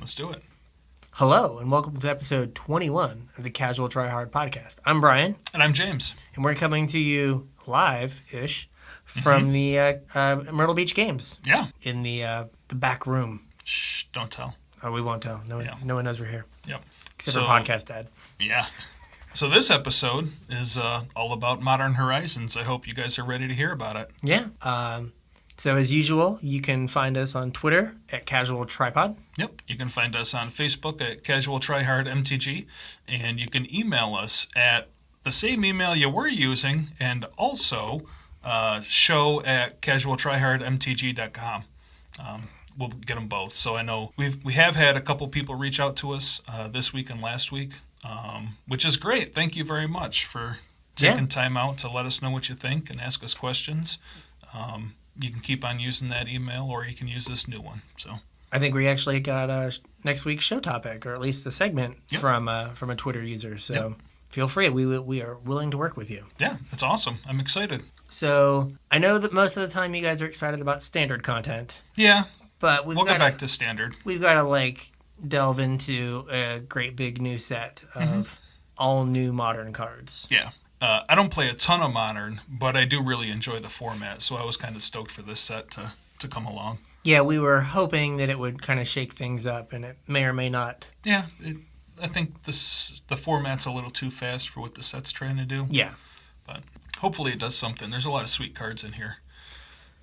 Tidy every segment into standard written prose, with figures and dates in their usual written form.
Let's do it. Hello, and welcome to episode 21 of the Casual Try Hard podcast. I'm Bryan. And I'm James. And we're coming to you live-ish from the Myrtle Beach Games. Yeah. In the back room. Shh, don't tell. Oh, we won't tell. No one knows we're here. Yep. Except for Podcast Dad. Yeah. So this episode is all about Modern Horizons. I hope you guys are ready to hear about it. Yeah. So as usual, you can find us on Twitter at Casual Tripod. Yep. You can find us on Facebook at Casual Try Hard MTG. And you can email us at the same email you were using, and also show at casualtryhardmtg.com. We'll get them both. So I know we have had a couple people reach out to us this week and last week, which is great. Thank you very much for taking time out to let us know what you think and ask us questions. You can keep on using that email, or you can use this new one. So I think we actually got next week's show topic, or at least the segment from a Twitter user. So feel free. We are willing to work with you. Yeah, it's awesome. I'm excited. So I know that most of the time you guys are excited about standard content. Yeah, but we'll get back to standard. We've got to delve into a great big new set of all new modern cards. Yeah. I don't play a ton of Modern, but I do really enjoy the format, so I was kind of stoked for this set to come along. Yeah, we were hoping that it would kind of shake things up, and it may or may not. Yeah, I think the format's a little too fast for what the set's trying to do. Yeah. But hopefully it does something. There's a lot of sweet cards in here.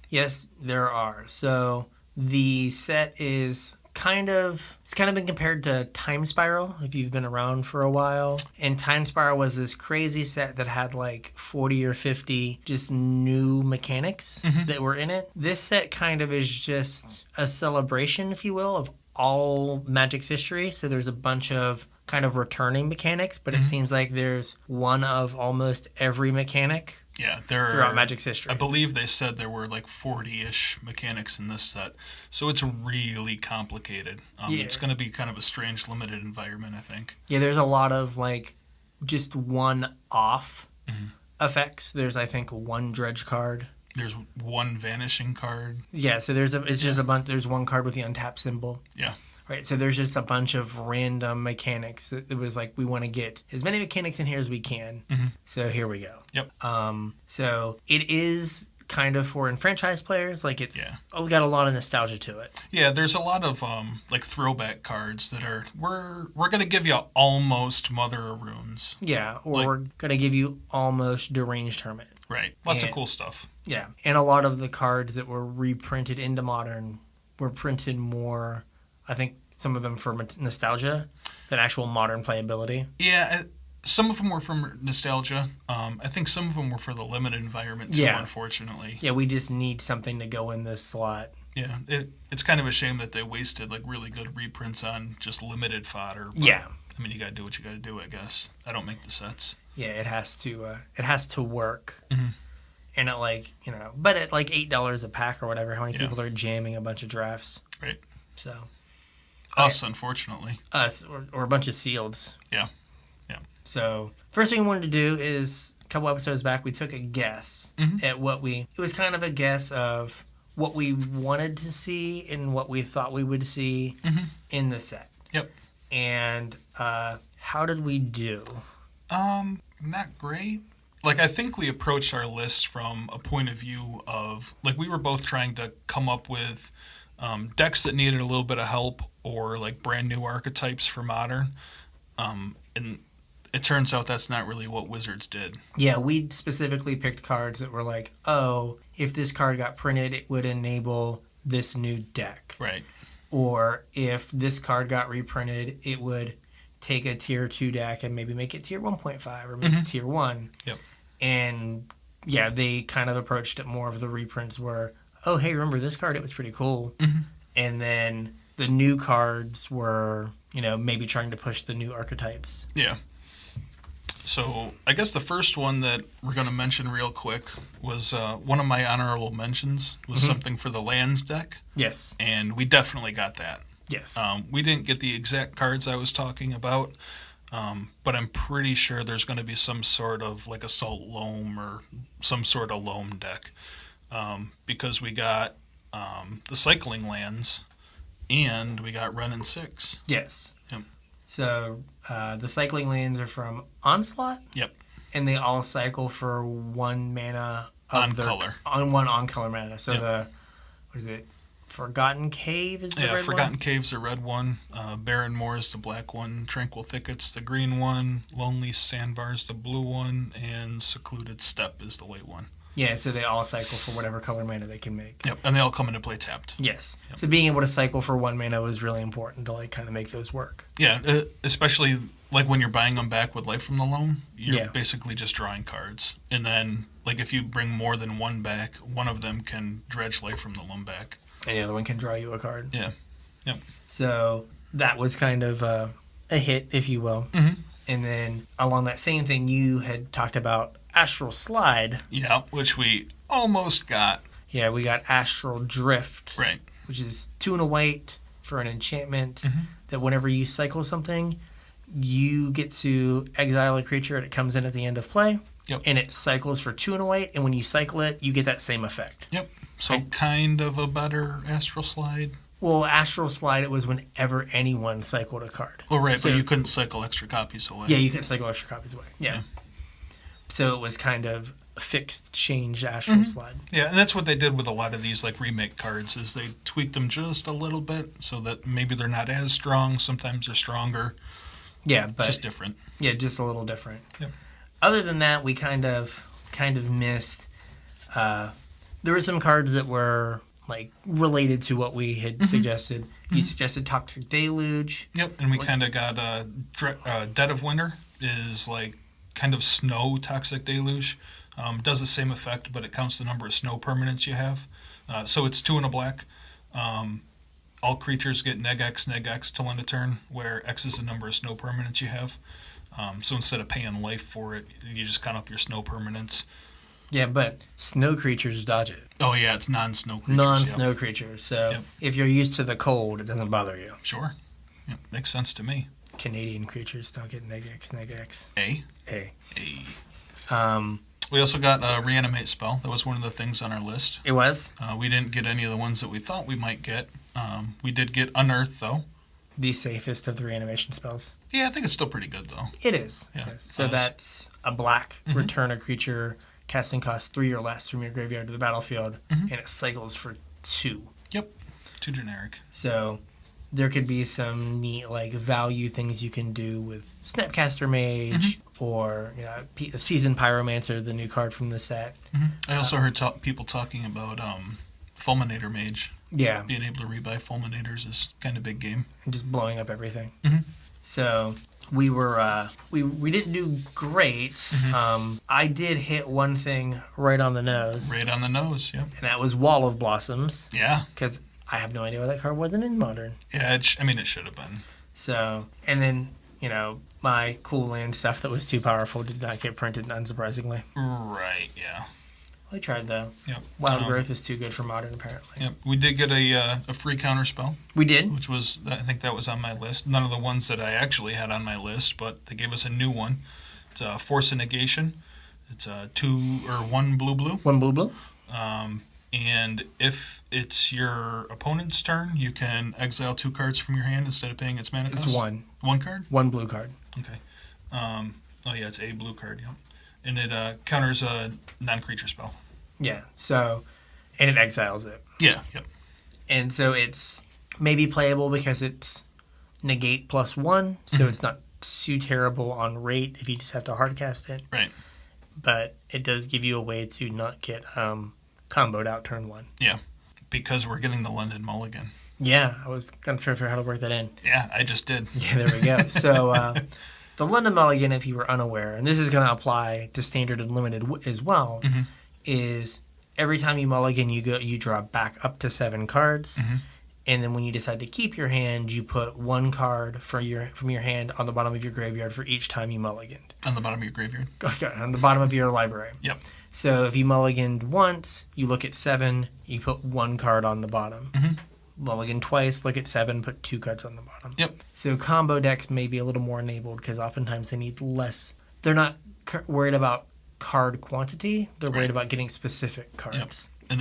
Yes, there are. So the set is it's kind of been compared to Time Spiral, if you've been around for a while. And Time Spiral was this crazy set that had 40 or 50 just new mechanics that were in it. This set kind of is just a celebration, if you will, of all Magic's history. So there's a bunch of kind of returning mechanics, but it seems like there's one of almost every mechanic. Yeah, throughout Magic's history. I believe they said there were 40-ish mechanics in this set. So it's really complicated. It's going to be kind of a strange limited environment, I think. Yeah, there's a lot of just one-off effects. There's, I think, one dredge card. There's one vanishing card. Yeah, so it's just a bunch. There's one card with the untap symbol. Yeah. Right, so there's just a bunch of random mechanics. It was we want to get as many mechanics in here as we can. So here we go. Yep. So it is kind of for enfranchised players. We got a lot of nostalgia to it. Yeah, there's a lot of throwback cards that are we're gonna give you almost Mother of Runes. Yeah, or we're gonna give you almost Deranged Hermit. Right. Lots of cool stuff. Yeah, and a lot of the cards that were reprinted into Modern were printed more. I think some of them for nostalgia than actual Modern playability. Yeah, some of them were from nostalgia. I think some of them were for the limited environment too, unfortunately. Yeah, we just need something to go in this slot. Yeah, it's kind of a shame that they wasted really good reprints on just limited fodder. But, yeah. I mean, you got to do what you got to do, I guess. I don't make the sets. Yeah, it has to work. And at but at $8 a pack or whatever, how many people are jamming a bunch of drafts? Right. So... Us, unfortunately. Us, or a bunch of sealeds. Yeah. So, first thing we wanted to do is, a couple episodes back, we took a guess at it was kind of a guess of what we wanted to see and what we thought we would see in the set. Yep. And how did we do? Not great. I think we approached our list from a point of view of, we were both trying to come up with decks that needed a little bit of help or brand new archetypes for Modern. And it turns out that's not really what Wizards did. Yeah, we specifically picked cards that were if this card got printed, it would enable this new deck. Right. Or if this card got reprinted, it would take a tier 2 deck and maybe make it tier 1.5 or make it tier 1. Yep. And yeah, they kind of approached it more of the reprints were, oh, hey, remember this card? It was pretty cool. And then the new cards were, maybe trying to push the new archetypes. Yeah. So I guess the first one that we're going to mention real quick was one of my honorable mentions was something for the lands deck. Yes. And we definitely got that. Yes. We didn't get the exact cards I was talking about, but I'm pretty sure there's going to be some sort of Assault Loam or some sort of Loam deck. Because we got the cycling lands And we got Wrenn and Six. Yes. Yep. So the cycling lands are from Onslaught. Yep. And they all cycle for 1 mana color. On one on color mana. So Yep. what is it? Forgotten Cave is the red Forgotten one? Cave's the red one. Barren Moor is the black one. Tranquil Thickets the green one. Lonely Sandbars the blue one. And Secluded Steppe is the white one. Yeah, so they all cycle for whatever color mana they can make. Yep, and they all come into play tapped. Yes. Yep. So being able to cycle for 1 mana was really important to like kind of make those work. Yeah, especially like when you're buying them back with Life from the Loam, you're Yeah. basically just drawing cards. And then, like, if you bring more than one back, one of them can dredge Life from the Loam back. And the other one can draw you a card. Yeah. Yep. So that was kind of a hit, if you will. Mm-hmm. And then along that same thing, you had talked about Astral Slide. Yeah, which we almost got. Yeah, we got Astral Drift. Right. Which is 2 and a white for an enchantment Mm-hmm. that whenever you cycle something, you get to exile a creature and it comes in at the end of play. Yep. And it cycles for 2 and a white, and when you cycle it, you get that same effect. Yep. So kind of a better Astral Slide. Well, Astral Slide, it was whenever anyone cycled a card. Oh, right, So- but you couldn't cycle extra copies away. Yeah, you can cycle extra copies away. Yeah. Yeah. So it was kind of a fixed change Astral Slide. Yeah, and that's what they did with a lot of these like remake cards is they tweaked them just a little bit so that maybe they're not as strong. Sometimes they're stronger. Yeah, but Just different. yeah, just a little different. Yep. Other than that, we kind of missed. There were some cards that were like related to what we had suggested. You suggested Toxic Deluge. Yep, and we kind of got Dead of Winter is like kind of snow Toxic Deluge. Does the same effect, but it counts the number of snow permanents you have. So it's 2 and a black. All creatures get neg X till end of turn, where X is the number of snow permanents you have. So instead of paying life for it, you just count up your snow permanents. Yeah, but snow creatures dodge it. Oh yeah, it's non-snow creatures. Non-snow creatures. So Yep. if you're used to the cold, it doesn't bother you. Yep. Sure. Yep. Makes sense to me. Canadian creatures don't get neg X. A. A. A. We also got a Reanimate spell. That was one of the things on our list. It was We didn't get any of the ones that we thought we might get. We did get Unearth, though. the safest of the reanimation spells. Yeah, I think it's still pretty good, though. It is. Yeah. Yes. So that's a black Mhm. return a creature casting cost 3 or less from your graveyard to the battlefield, and it cycles for 2. Yep. Too generic. So there could be some neat like value things you can do with Snapcaster Mage or Seasoned Pyromancer, the new card from the set. I also heard people talking about Fulminator Mage. Yeah, Being able to rebuy Fulminators is kind of big game. and just blowing up everything. Mhm. So we were we didn't do great. I did hit one thing right on the nose, Right on the nose, yep. and that was Wall of Blossoms, Yeah. because I have no idea why that card wasn't in Modern. Yeah, it should have been. So, and then, my cool land stuff that was too powerful did not get printed, unsurprisingly. Right, yeah. We tried, though. Yep. Wild Growth is too good for Modern, apparently. Yep. We did get a free counter spell, We did? which was, I think that was on my list. None of the ones that I actually had on my list, but they gave us a new one. It's a Force of Negation. It's a 2 or 1 blue. One blue. And if it's your opponent's turn, you can exile 2 cards from your hand instead of paying its mana cost. It's one. One card? One blue card. Okay. Oh yeah, it's a blue card. Yep. And it counters a non-creature spell. Yeah, so, and it exiles it. Yeah. Yep. And so it's maybe playable because it's negate +1, so it's not too terrible on rate if you just have to hardcast it. Right. But it does give you a way to not get comboed out turn 1. Yeah. Because we're getting the London Mulligan. Yeah, I was going to try to figure out how to work that in. Yeah, I just did. Yeah, there we go. So the London Mulligan, if you were unaware, and this is going to apply to Standard and Limited as well, is every time you mulligan, you draw back up to 7 cards, and then when you decide to keep your hand, you put 1 card from your hand on the bottom of your graveyard for each time you mulliganed. On the bottom of your graveyard. Okay, on the bottom of your library. Yep. So if you mulliganed once, you look at 7, you put 1 card on the bottom. Mulligan twice, look at 7, put 2 cards on the bottom. Yep. So combo decks may be a little more enabled because oftentimes they need less. They're not worried about card quantity. They're worried about getting specific cards. Yep. And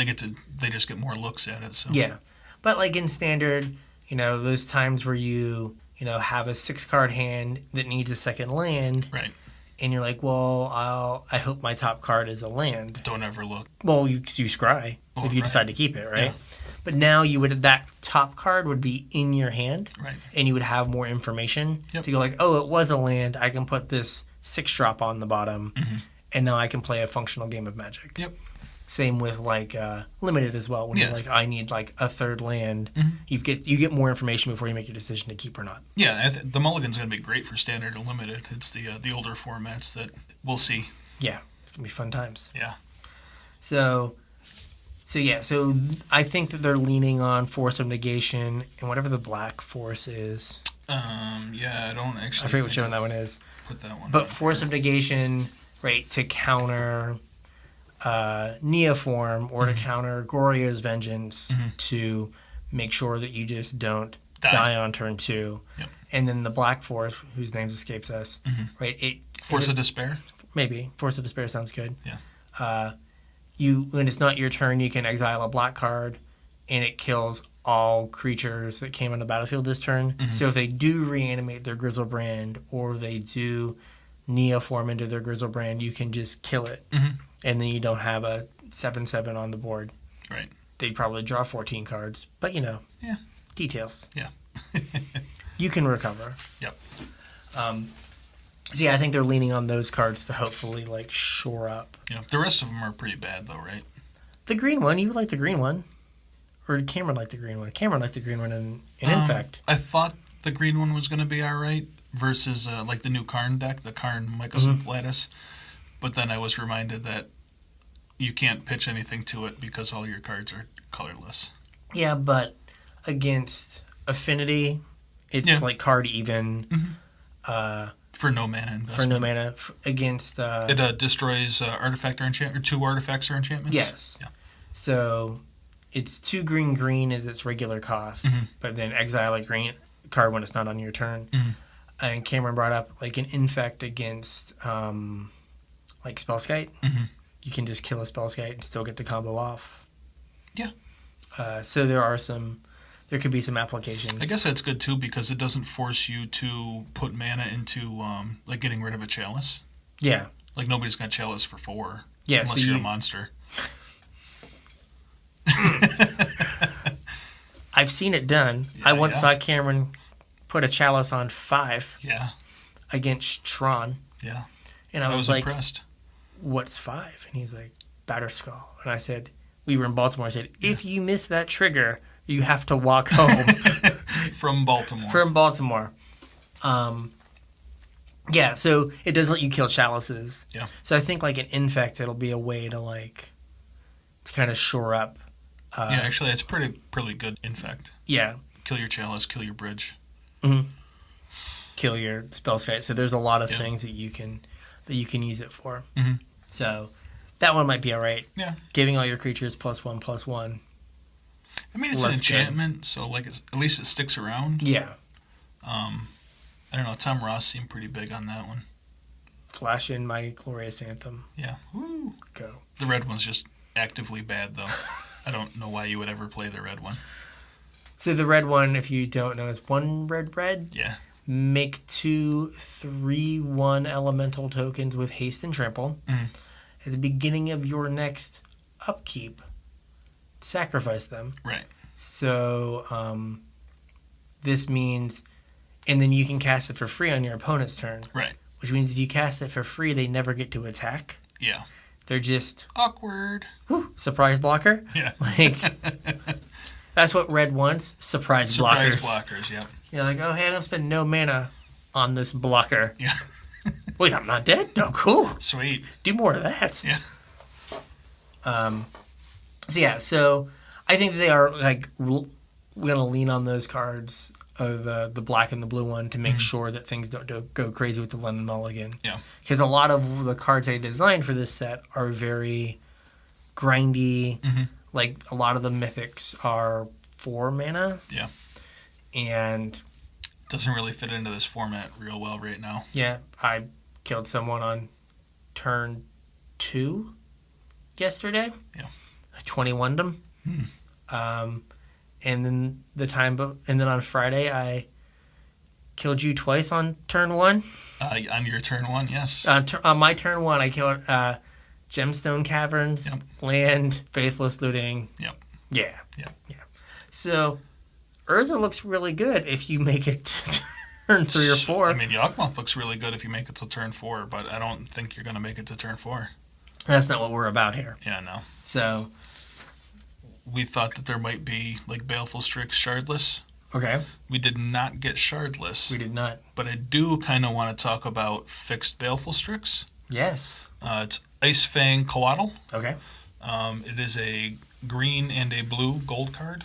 they just get more looks at it. So. Yeah. But like in Standard, those times where you have a 6-card hand that needs a second land, Right. and you're like, well, I hope my top card is a land. Don't ever look. Well, you scry if you decide to keep it, right? Yeah. But now that top card would be in your hand, Right. and you would have more information to go like, oh, it was a land. I can put this 6-drop on the bottom, and now I can play a functional game of Magic. Yep. Same with like limited as well. When you're like, I need like a third land, you get more information before you make your decision to keep or not. Yeah, the Mulligan's going to be great for standard and limited. It's the older formats that we'll see. Yeah, it's gonna be fun times. Yeah. So I think that they're leaning on Force of Negation and whatever the black force is. Yeah, I don't actually. I forget which one that one is. Put that one. But Force of Negation, right, to counter Neoform or to counter Gorya's Vengeance to make sure that you just don't die on turn 2. Yep. And then the black force, whose name escapes us, right? Force of Despair. Maybe Force of Despair sounds good. Yeah. When it's not your turn, you can exile a black card, and it kills all creatures that came on the battlefield this turn. So if they do reanimate their Grizzlebrand, or they do Neoform into their Grizzlebrand, you can just kill it, and then you don't have a 7/7 on the board. Right. They probably draw 14 cards, but Yeah. details. Yeah. You can recover. Yep. So yeah, I think they're leaning on those cards to hopefully like shore up. Yeah. The rest of them are pretty bad though, right? The green one, you like the green one. Or did Cameron like the green one? Cameron liked the green one in Infect. I thought the green one was going to be all right versus like the new Karn deck, the Karn Mycosynth Lattice. But then I was reminded that you can't pitch anything to it because all your cards are colorless. Yeah, but against Affinity, it's like card even. For no mana investment. For no mana. Against... it destroys artifact or enchantment, or 2 artifacts or enchantments? Yes. Yeah. So it's 2 green as its regular cost, but then exile a green card when it's not on your turn. And Cameron brought up like an Infect against like Spellskite. You can just kill a Spellskite and still get the combo off. Yeah. So there could be some applications. I guess that's good too because it doesn't force you to put mana into like getting rid of a chalice. Yeah. Like nobody's got chalice for 4 unless you're a monster. I've seen it done. I once saw Cameron put a chalice on 5 against Tron. Yeah. And I was like, impressed. What's 5? And he's like, Batterskull. And I said, we were in Baltimore. I said, if you miss that trigger, you have to walk home. From Baltimore. From Baltimore. Yeah, so it does let you kill chalices. Yeah. So I think like an Infect, it'll be a way to kind of shore up. Yeah, actually, it's pretty good Infect. Yeah. Kill your chalice, kill your bridge. Kill your Spellskite. So there's a lot of things that you can use it for. So that one might be all right. Yeah. Giving all your creatures +1/+1. I mean, it's an enchantment, so like at least it sticks around. Yeah. I don't know. Tom Ross seemed pretty big on that one. Flash in my Glorious Anthem. Yeah. Woo. Go. The red one's just actively bad, though. I don't know why you would ever play the red one. So the red one, if you don't know, is 1 red. Yeah. Make 2 3/1 elemental tokens with haste and trample. At the beginning of your next upkeep, sacrifice them. Right. So this means, and then you can cast it for free on your opponent's turn. Right. Which means if you cast it for free, they never get to attack. Yeah. They're just awkward. Surprise blocker. Yeah. That's what red wants. Surprise blockers. Yep. You're like, oh hey, I'm gonna spend no mana on this blocker. Yeah. Wait, I'm not dead? No, cool. Sweet. Do more of that. Yeah. So I think they are gonna lean on those cards, the black and the blue one, to make sure that things don't go crazy with the London Mulligan. Yeah. Because a lot of the cards they designed for this set are very grindy. Like a lot of the mythics are 4 mana. Yeah. And doesn't really fit into this format real well right now. Yeah, I killed someone on turn 2 yesterday. Yeah. I 21'd them. and then on Friday I killed you twice on turn 1. On your turn 1, yes. On my turn 1, I killed Gemstone Caverns, land, Faithless Looting. Yep. Yeah. Yep. Yeah. So Urza looks really good if you make it to turn 3 or 4. I mean, Yawgmoth looks really good if you make it to turn 4, but I don't think you're going to make it to turn 4. That's not what we're about here. Yeah, no. So we thought that there might be like Baleful Strix Shardless. Okay. We did not get Shardless. We did not. But I do kind of want to talk about fixed Baleful Strix. Yes. It's Ice Fang Coatl. Okay. It is a green and a blue gold card.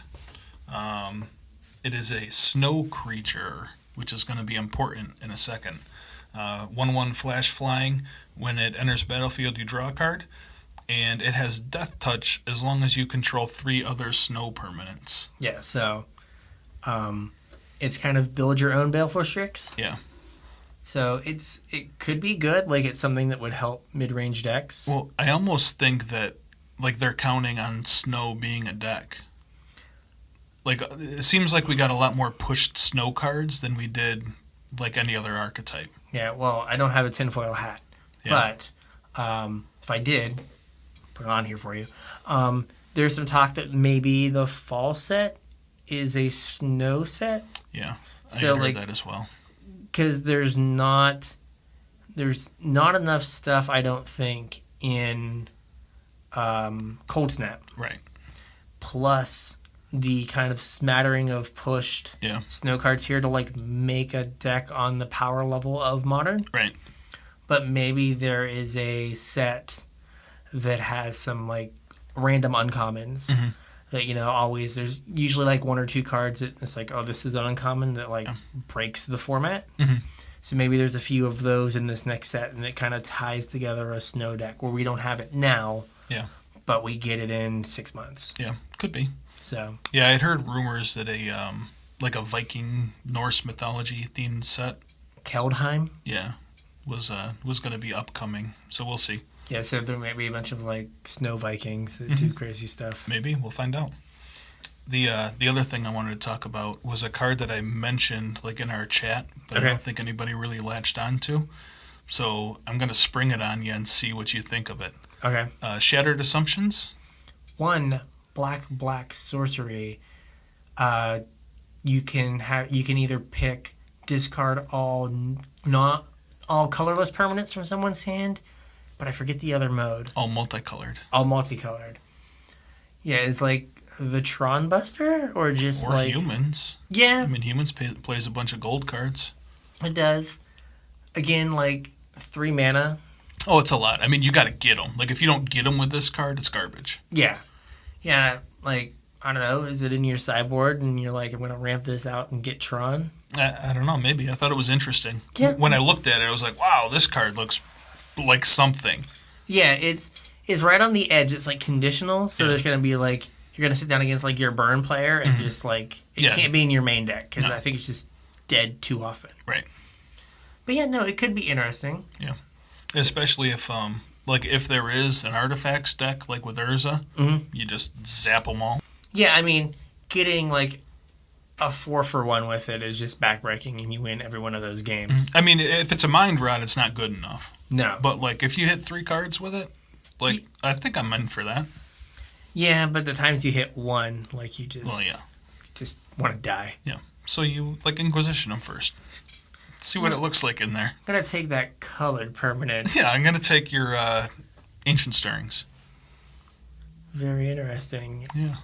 It is a snow creature, which is going to be important in a second. 1/1 flash flying. When it enters battlefield, you draw a card. And it has Death Touch as long as you control 3 other snow permanents. Yeah, so it's kind of build your own Baleful Strix. Yeah. So it could be good. Like, it's something that would help mid-range decks. Well, I almost think that like they're counting on snow being a deck. Like, it seems like we got a lot more pushed snow cards than we did like any other archetype. Yeah, well, I don't have a tinfoil hat. Yeah. But if I did, put it on here for you. There's some talk that maybe the fall set is a snow set. Yeah, So, I heard like, that as well. Because there's not enough stuff, I don't think, in Cold Snap. Right. Plus the kind of smattering of pushed snow cards here to like make a deck on the power level of Modern. Right. But maybe there is a set that has some like random uncommons. Mm-hmm. That, you know, always there's usually like 1 or 2 cards that it's like, oh, this is an uncommon that like breaks the format. Mm-hmm. So maybe there's a few of those in this next set, and it kind of ties together a snow deck where we don't have it now. Yeah. But we get it in 6 months. Yeah, could be. So yeah, I'd heard rumors that a like a Viking Norse mythology themed set, Keldheim. Yeah, was going to be upcoming. So we'll see. Yeah, so there might be a bunch of like snow Vikings that do crazy stuff. Maybe we'll find out. The other thing I wanted to talk about was a card that I mentioned like in our chat, but I don't think anybody really latched onto. So I'm going to spring it on you and see what you think of it. Okay. Shattered Assumptions. 1 black sorcery. You can either pick discard all colorless permanents from someone's hand, but I forget the other mode. All multicolored. All multicolored. Yeah, it's like the Tron Buster or just or like humans. Yeah, I mean humans plays a bunch of gold cards. It does. Again, like 3 mana. Oh, it's a lot. I mean, you got to get them. Like if you don't get them with this card, it's garbage. Yeah. Yeah, like, I don't know, is it in your sideboard and you're like, I'm going to ramp this out and get Tron? I don't know, maybe. I thought it was interesting. Yeah. When I looked at it, I was like, wow, this card looks like something. Yeah, it's right on the edge. It's like conditional, so there's going to be like, you're going to sit down against like your burn player and just like, it can't be in your main deck because I think it's just dead too often. Right. But yeah, no, it could be interesting. Yeah. Especially if if there is an artifacts deck, like with Urza, you just zap them all. Yeah, I mean, getting like a 4-for-1 with it is just backbreaking, and you win every one of those games. I mean, if it's a Mind Rot, it's not good enough. No. But like, if you hit 3 cards with it, like, I think I'm in for that. Yeah, but the times you hit 1, like, you just just want to die. Yeah. So you like Inquisition them first. See what it looks like in there. I'm going to take that colored permanent. Yeah, I'm going to take your Ancient Stirrings. Very interesting. Yeah.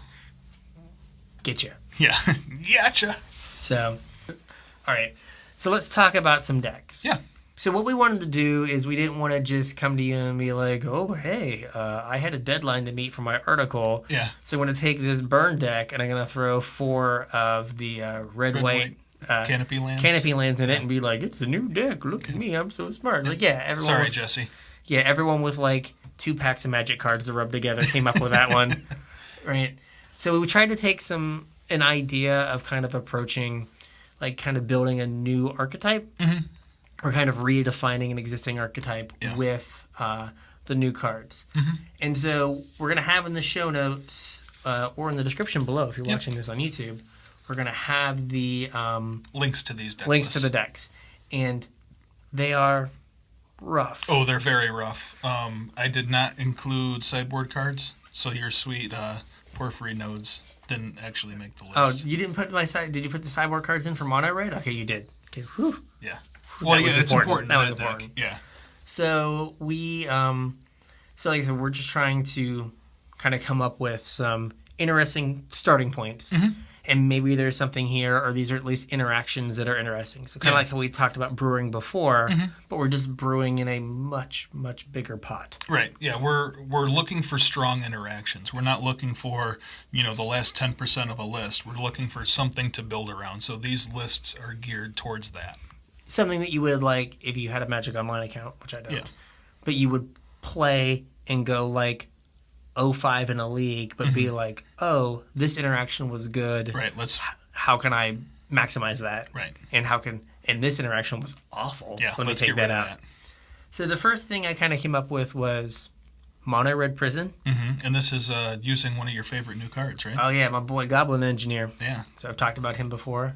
Getcha. Yeah. Gotcha. So, all right. So let's talk about some decks. Yeah. So what we wanted to do is we didn't want to just come to you and be like, oh, hey, I had a deadline to meet for my article. Yeah. So I'm going to take this burn deck and I'm going to throw 4 of the red-white Canopy lands in it and be like, it's a new deck. Look at me. I'm so smart. Like, everyone. Sorry, Jesse. Yeah, everyone with like 2 packs of Magic cards to rub together came up with that one. Right. So we tried to take an idea of kind of approaching, like kind of building a new archetype. Mm-hmm. Or kind of redefining an existing archetype with the new cards. Mm-hmm. And so we're going to have in the show notes or in the description below if you're watching this on YouTube, we're going to have the links to these decks. Links to the decks. And they are rough. Oh, they're very rough. I did not include sideboard cards, so your sweet Porphyry nodes didn't actually make the list. Oh, you didn't put Did you put the sideboard cards in for mono red? Okay, you did. Okay, whew. Yeah. Well, yeah, it's important. That was deck. important. Yeah. So we, so like I said, we're just trying to kind of come up with some interesting starting points. And maybe there's something here, or these are at least interactions that are interesting. So kind of like how we talked about brewing before, but we're just brewing in a much, much bigger pot. Right. Yeah, we're looking for strong interactions. We're not looking for, the last 10% of a list. We're looking for something to build around. So these lists are geared towards that. Something that you would like if you had a Magic Online account, which I don't. Yeah. But you would play and go like 0-5 in a league, but be like, oh, this interaction was good. Right. How can I maximize that? Right. And this interaction was awful. Yeah. Let me take that out. So the first thing I kind of came up with was Mono Red Prison. And this is using one of your favorite new cards, right? Oh yeah, my boy Goblin Engineer. Yeah. So I've talked about him before.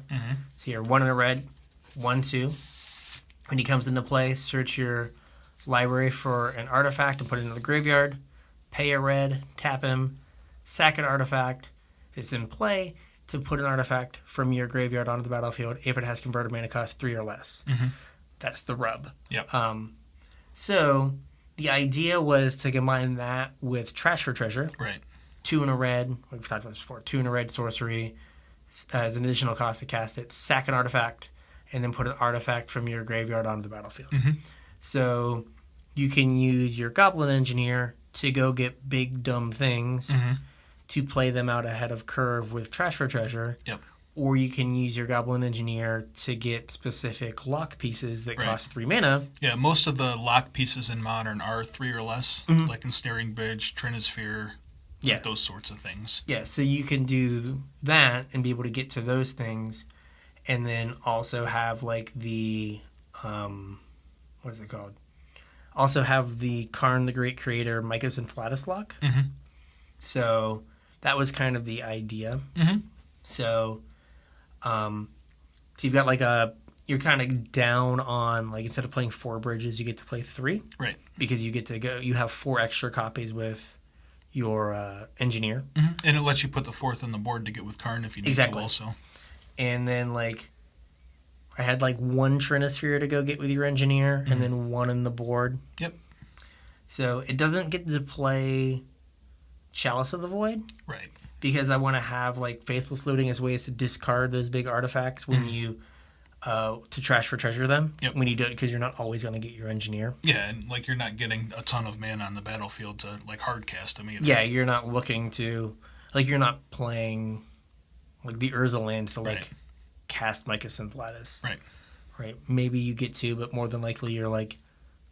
So here, 1 in a red, 1/2. When he comes into play, search your library for an artifact and put it into the graveyard. Pay a red, tap him, sack an artifact. It's in play to put an artifact from your graveyard onto the battlefield if it has converted mana cost 3 or less. That's the rub. Yep. So the idea was to combine that with Trash for Treasure. Right. 2 in a red. We've talked about this before. 2 in a red sorcery as an additional cost to cast it. Sack an artifact, and then put an artifact from your graveyard onto the battlefield. So you can use your Goblin Engineer to go get big, dumb things to play them out ahead of curve with Trash for Treasure. Yep. Or you can use your Goblin Engineer to get specific lock pieces that cost 3 mana. Yeah, most of the lock pieces in Modern are 3 or less, like Ensnaring Bridge, Trinisphere, those sorts of things. Yeah, so you can do that and be able to get to those things, and then also have like the, what is it called? Also have the Karn the Great Creator Mycos and Flatus lock. So that was kind of the idea. So you've got like you're kind of down on, like, instead of playing 4 bridges, you get to play 3. Right. Because you have 4 extra copies with your Engineer. And it lets you put the 4th on the board to get with Karn if you need to also. And then like, I had like 1 Trinisphere to go get with your Engineer, and then 1 in the board. Yep. So it doesn't get to play Chalice of the Void. Right. Because I want to have like Faithless Looting as ways to discard those big artifacts when you to Trash for Treasure them. Yep. When you do it, because you're not always going to get your Engineer. Yeah, and like you're not getting a ton of mana on the battlefield to like hard cast them either. Yeah, you're not looking to, like, you're not playing like the Urza lands to like cast Mycos and Flatus. Right. Maybe you get to, but more than likely you're like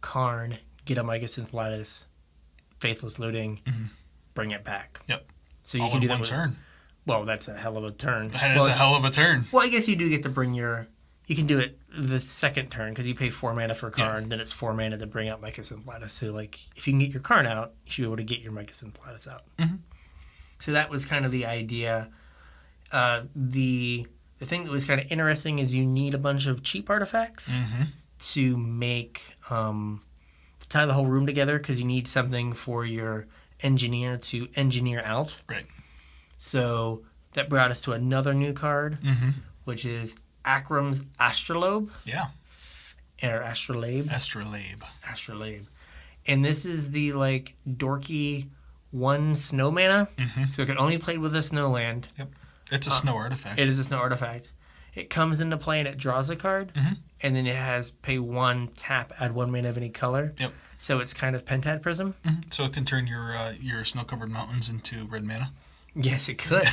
Karn, get a Mycos and Flatus, Faithless Looting, bring it back. Yep. So you all can do in that one turn. Well, that's a hell of a turn. That is a hell of a turn. Well, I guess you do get to bring your. You can do it the second turn because you pay 4 mana for Karn, then it's 4 mana to bring out Mycos and Flatus. So, like, if you can get your Karn out, you should be able to get your Mycos and Flatus out. So that was kind of the idea. The thing that was kind of interesting is you need a bunch of cheap artifacts to make to tie the whole room together, because you need something for your Engineer to engineer out. Right. So that brought us to another new card, which is Akram's Astrolabe. Yeah. Or Astrolabe. Astrolabe. And this is the, like, dorky 1 snow mana. So it can only play with a snow land. Yep. It's a snow artifact. It is a snow artifact. It comes into play and it draws a card. And then it has pay 1, tap, add 1 mana of any color. Yep. So it's kind of Pentad Prism. So it can turn your snow-covered mountains into red mana? Yes, it could.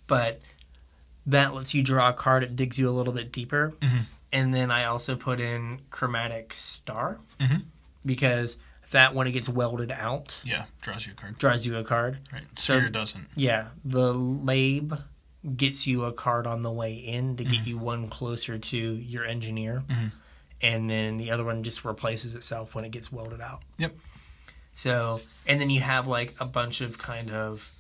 But that lets you draw a card. It digs you a little bit deeper. And then I also put in Chromatic Star. Because that, when it gets welded out... Yeah, draws you a card. Draws you a card. Right. Sphere doesn't. Yeah. The Labe gets you a card on the way in to get you 1 closer to your Engineer. And then the other one just replaces itself when it gets welded out. Yep. So, and then you have like a bunch of kind of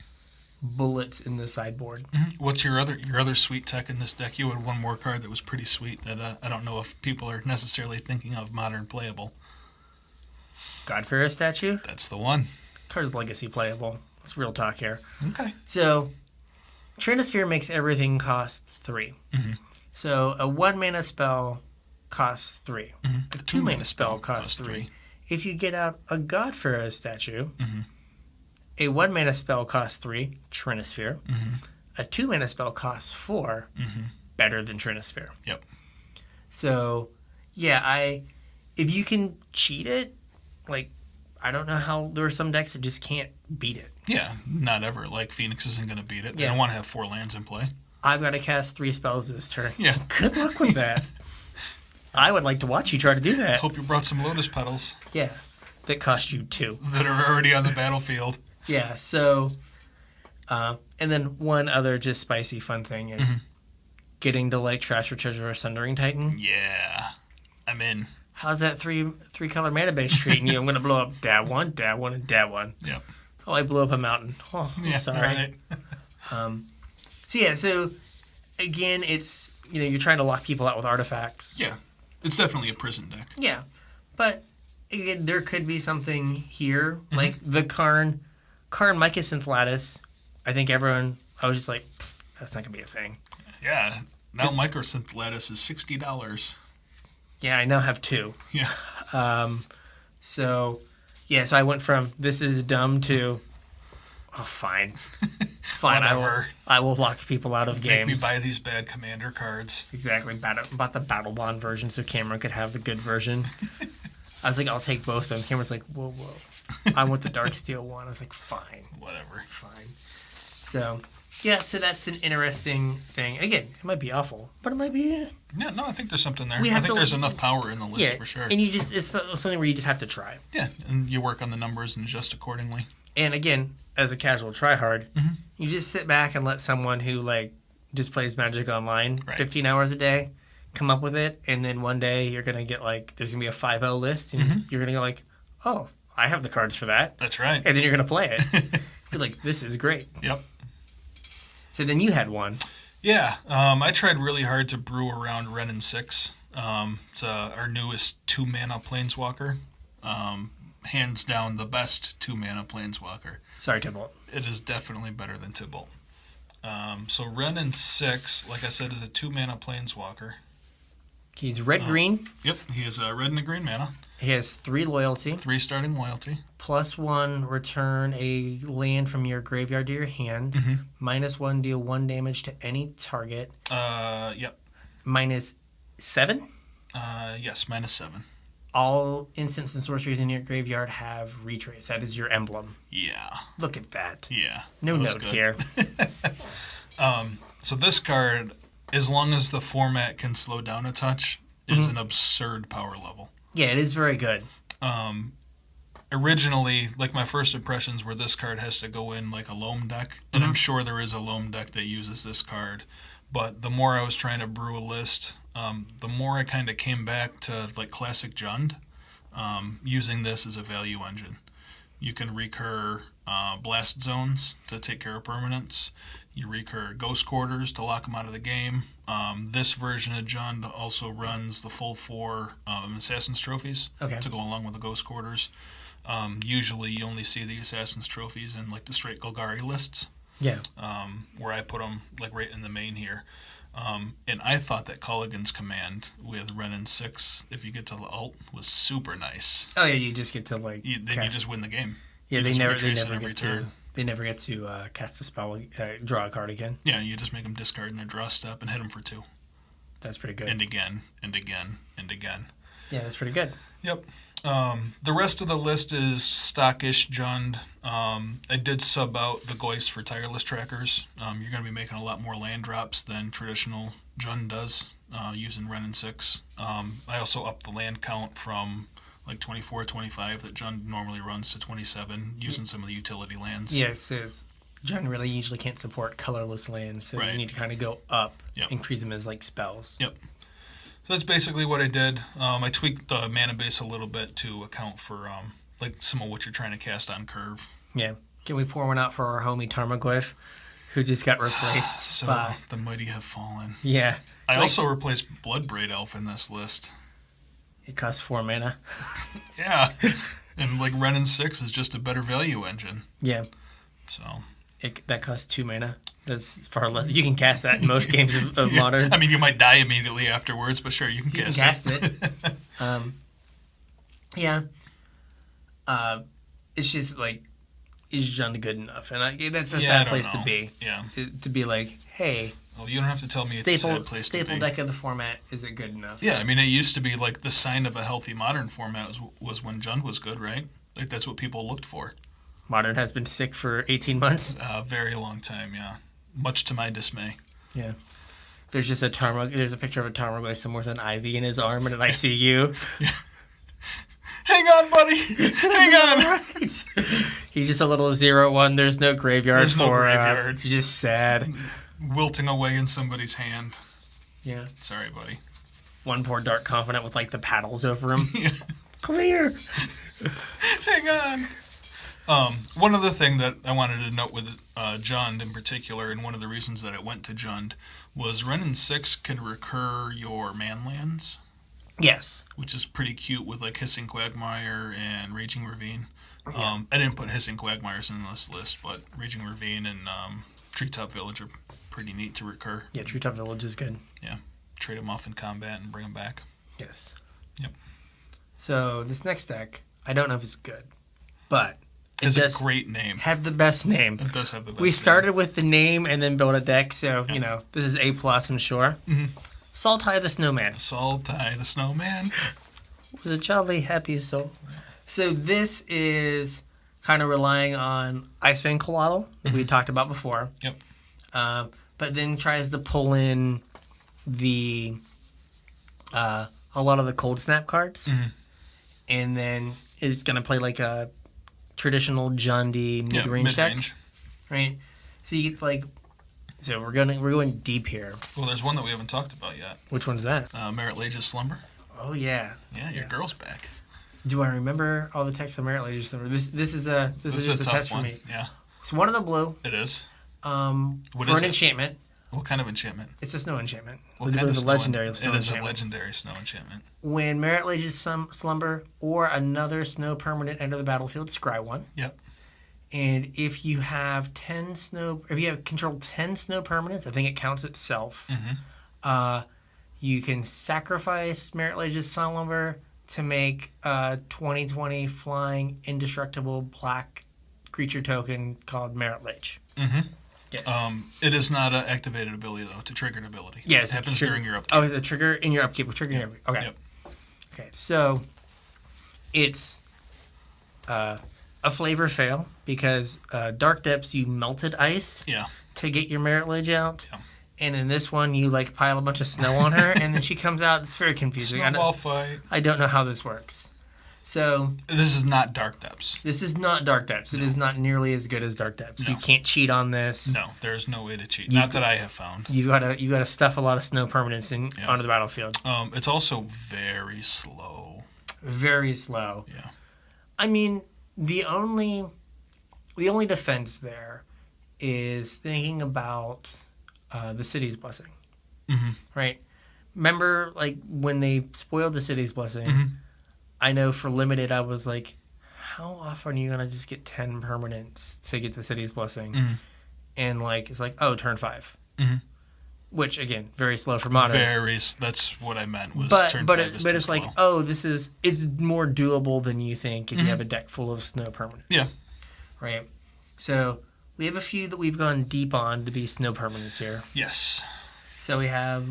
bullets in the sideboard. What's your other sweet tech in this deck? You had one more card that was pretty sweet that I don't know if people are necessarily thinking of modern playable. God-Fearer statue. That's the one. Card's legacy playable. It's real talk here. Okay. So, Trinisphere makes everything cost 3. So, a 1-mana spell costs 3. A 2-mana spell costs 3. If you get out a God-Fearer statue, a 1-mana spell costs 3, Trinisphere. A 2-mana spell costs 4, better than Trinisphere. Yep. So, yeah, if you can cheat it, like, I don't know how there are some decks that just can't beat it. Yeah, not ever. Like, Phoenix isn't going to beat it. They Yeah. don't want to have 4 lands in play. I've got to cast 3 spells this turn. Yeah. Good luck with that. I would like to watch you try to do that. Hope you brought some Lotus Petals Yeah. That cost you 2. that are already on the battlefield. Yeah, so... and then one other just spicy fun thing is getting to, like, Trash for Treasure or Sundering Titan. Yeah. I'm in. How's that three-color mana base treating you? I'm going to blow up dab 1, and dab 1. Yep. Oh, I blew up a mountain. Oh, I'm Yeah, sorry. right. So again, it's, you're trying to lock people out with artifacts. Yeah. It's definitely a prison deck. Yeah. But again, there could be something here, like the Karn Mycosynth Lattice. I think I was just like, that's not going to be a thing. Yeah. Now Microsynth Lattice is $60. Yeah, I now have 2. Yeah. So I went from this is dumb to, oh, fine. Fine, Whatever. I will lock people out of games. Make me buy these bad commander cards. Exactly. Bought the Battle Bond version so Cameron could have the good version. I was like, I'll take both of them. Cameron's like, whoa. I want the Dark Steel one. I was like, fine. Whatever. Fine. So, yeah, so that's an interesting thing. Again, it might be awful, but it might be... Yeah, no, I think there's something there. We I have think to- there's enough power in the list Yeah, for sure. and it's something where you just have to try. Yeah, and you work on the numbers and adjust accordingly. And again, as a casual tryhard, you just sit back and let someone who, like, just plays Magic Online 15 hours a day come up with it, and then one day you're going to get, like, there's going to be a 5-0 list, and you're going to go like, oh, I have the cards for that. That's right. And then you're going to play it. You're like, this is great. Yep. So then you had one. Yeah, I tried really hard to brew around Wrenn and Six. It's our newest 2-mana Planeswalker. Hands down the best 2-mana Planeswalker. Sorry, Tybalt. It is definitely better than Tybalt. So Wrenn and Six, like I said, is a 2-mana Planeswalker. He's red-green. Yep, he is a red and a green mana. He has 3 loyalty. 3 starting loyalty. +1, return a land from your graveyard to your hand. -1, deal 1 damage to any target. Yep. -7, Yes, -7. all instants and sorceries in your graveyard have retrace. That is your emblem. Yeah. Look at that. Yeah. No that was notes good. here. So this card, as long as the format can slow down a touch, is an absurd power level. Yeah, it is very good. Originally, like my first impressions were this card has to go in like a Loam deck, and I'm sure there is a Loam deck that uses this card. But the more I was trying to brew a list, the more I kind of came back to like classic Jund, using this as a value engine. You can recur blast zones to take care of permanents. You recur ghost quarters to lock them out of the game. This version of Jund also runs the full 4 Assassin's Trophies to go along with the ghost quarters. Usually you only see the Assassin's Trophies in like the straight Golgari lists. Yeah. Where I put them like right in the main here. And I thought that Culligan's command with Wrenn and Six, if you get to the ult, was super nice. Oh yeah, you just get to like Then you just win the game. Yeah, You they just never retrace it every get to cast a spell, draw a card again. Yeah, you just make them discard in their draw step and hit them for 2. That's pretty good. And again, and again, and again. Yeah, that's pretty good. Yep. The rest of the list is stockish Jund. I did sub out the Goyfs for tireless trackers. You're going to be making a lot more land drops than traditional Jund does using Wrenn and Six. I also upped the land count from like 24, 25 that Jund normally runs to 27 using some of the utility lands. Yeah, it says Jund really usually can't support colorless lands, so you need to kind of go up and treat them as like spells. Yep. So that's basically what I did. I tweaked the mana base a little bit to account for like some of what you're trying to cast on curve. Yeah. Can we pour one out for our homie Tarmogoyf, who just got replaced? So by... the mighty have fallen. Yeah. I also replaced Bloodbraid Elf in this list. It costs 4 mana. Yeah. And like Wrenn and Six is just a better value engine. Yeah. So that costs 2 mana. That's far less. You can cast that in most games of Modern. I mean, you might die immediately afterwards, but sure, you can cast it. Yeah. It's just like, is Jund good enough? And that's a sad place to be. Yeah. To be like, hey. Well, you don't have to tell me it's a sad place to be. Staple deck of the format, is it good enough? Yeah, I mean, it used to be like the sign of a healthy Modern format was when Jund was good, right? Like, that's what people looked for. Modern has been sick for 18 months. A very long time, yeah. Much to my dismay. Yeah. There's just there's a picture of a Tarmogoyf somewhere with an IV in his arm and an ICU. Yeah. Hang on, buddy. Hang on. Right. He's just a little 0-1. There's no graveyard There's no graveyard. He's just sad. Wilting away in somebody's hand. Yeah. Sorry, buddy. One poor Dark Confidant with like the paddles over him. Yeah. Clear. Hang on. One other thing that I wanted to note with Jund in particular, and one of the reasons that it went to Jund, was Wrenn and Six can recur your manlands. Yes. Which is pretty cute with like Hissing Quagmire and Raging Ravine. Yeah. I didn't put Hissing Quagmires in this list, but Raging Ravine and Treetop Village are pretty neat to recur. Yeah, Treetop Village is good. Yeah. Trade them off in combat and bring them back. Yes. Yep. So this next deck, I don't know if it's good, but it does a great name. Have the best name. It does have the best We started name. with the name and then built a deck, so, Yep. This is A+, I'm sure. Mm-hmm. Sultai the Snowman. Sultai the Snowman. With a jolly happy soul. So this is kind of relying on Icewind Coatl that we talked about before. Yep. But then tries to pull in the a lot of the Cold Snap cards. Mm-hmm. And then it's going to play like a traditional Jundy mid-range deck. Right? So you get like... So we're going deep here. Well, there's one that we haven't talked about yet. Which one's that? Merit Slumber. Oh yeah. Yeah, your girl's back. Do I remember all the text of Merit Slumber? This is a test one. for me. Yeah. It's one of the blue. It is. For an enchantment. What kind of enchantment? It's a snow enchantment. What kind of legendary snow? It is a legendary snow enchantment. When Merit Slumber or another snow permanent enter the battlefield, scry one. Yep. And if you have controlled 10 snow permanents, I think it counts itself. Mm-hmm. You can sacrifice Merit Slumber to make a 20/20 flying indestructible black creature token called Merit Lage. Mm-hmm. Yes. It is not an activated ability though. It's a triggered ability. Yes, it happens during your upkeep. Oh, it's a trigger in your upkeep. Okay. Yep. Okay. So it's a flavor fail because Dark Depths you melted ice. Yeah. To get your Merit Lage out. Yeah. And in this one, you like pile a bunch of snow on her, and then she comes out. It's very confusing. Snowball fight. I don't know how this works. So this is not Dark Depths. This is not Dark Depths. No. It is not nearly as good as Dark Depths. No. You can't cheat on this. No, there's no way to cheat. Not that I have found. You got to stuff a lot of snow permanents onto the battlefield. It's also very slow. Very slow. Yeah. I mean, the only defense there is thinking about the City's Blessing. Mm-hmm. Right? Remember, like, when they spoiled the City's Blessing, mm-hmm. I know for Limited, I was like, how often are you going to just get 10 permanents to get the City's Blessing? Mm-hmm. And, like, it's like, oh, turn 5. Mm-hmm. Which, again, very slow for Modern. That's what I meant was turn 5 but is too it's slow. like, oh, it's more doable than you think if you have a deck full of snow permanents. Yeah. Right? So, we have a few that we've gone deep on to be snow permanents here. Yes. So, we have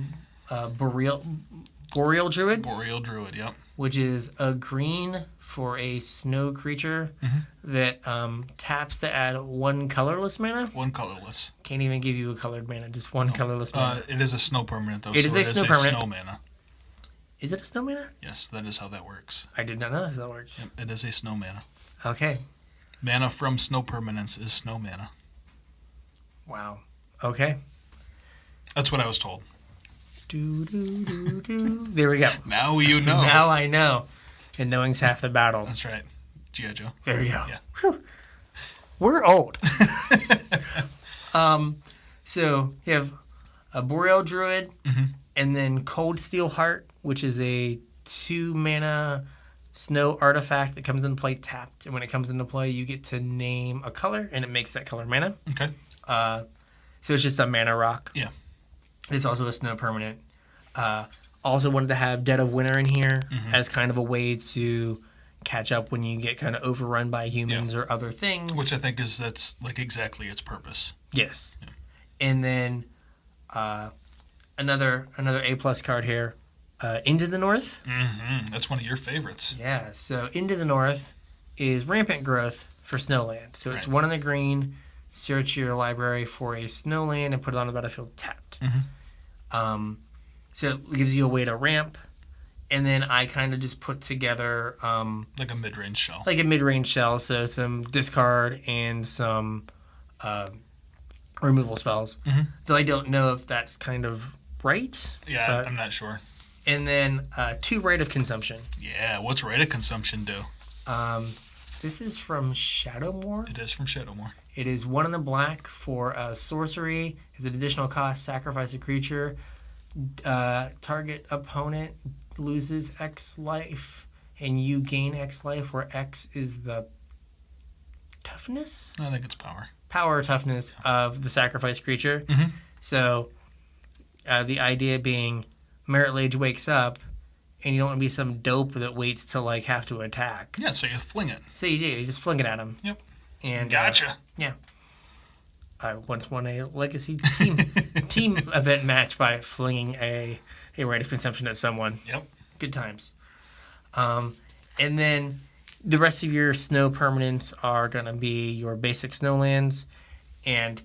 Boreal Druid. Boreal Druid, yep. Which is a green for a snow creature that taps to add 1 colorless mana. 1 colorless. Can't even give you a colored mana, just 1 colorless mana. It is a snow permanent, though. It is a snow permanent. Snow mana. Is it a snow mana? Yes, that is how that works. I did not know that's how that works. Yep, it is a snow mana. Okay. Mana from snow permanents is snow mana. Wow. Okay. That's what I was told. There we go. Now you know. Now I know. And knowing's half the battle. That's right. G.I. Joe. There you go. Yeah. Whew. We're old. So you have a Boreal Druid, and then Cold Steel Heart, which is a 2-mana snow artifact that comes into play tapped. And when it comes into play, you get to name a color, and it makes that color mana. Okay. So it's just a mana rock. Yeah. It's also a snow permanent. Also wanted to have Dead of Winter in here as kind of a way to catch up when you get kind of overrun by humans or other things. Which I think that's like exactly its purpose. Yes. Yeah. And then another A+ card here, Into the North. That's one of your favorites. Yeah, so Into the North is Rampant Growth for Snowland. So it's 1 in the green, search your library for a Snowland and put it on the battlefield tapped. So it gives you a way to ramp. And then I kind of just put together... like a mid-range shell. Like a mid-range shell, so some discard and some removal spells. Though I don't know if that's kind of right. Yeah, I'm not sure. And then 2 Rite of Consumption. Yeah, what's Rite of Consumption do? This is from Shadowmoor. It is from Shadowmoor. It is 1 in the black for a sorcery. As an additional cost, sacrifice a creature. Target opponent loses X life, and you gain X life, where X is the toughness? I think it's power. Power or toughness of the sacrificed creature. So the idea being Merrily wakes up, and you don't want to be some dope that waits till like have to attack. Yeah, so you fling it. So you do. You just fling it at him. Yep. And gotcha. Yeah. I once won a legacy team event match by flinging a Rite of Consumption at someone. Yep. Good times. And then the rest of your snow permanents are going to be your basic snowlands, and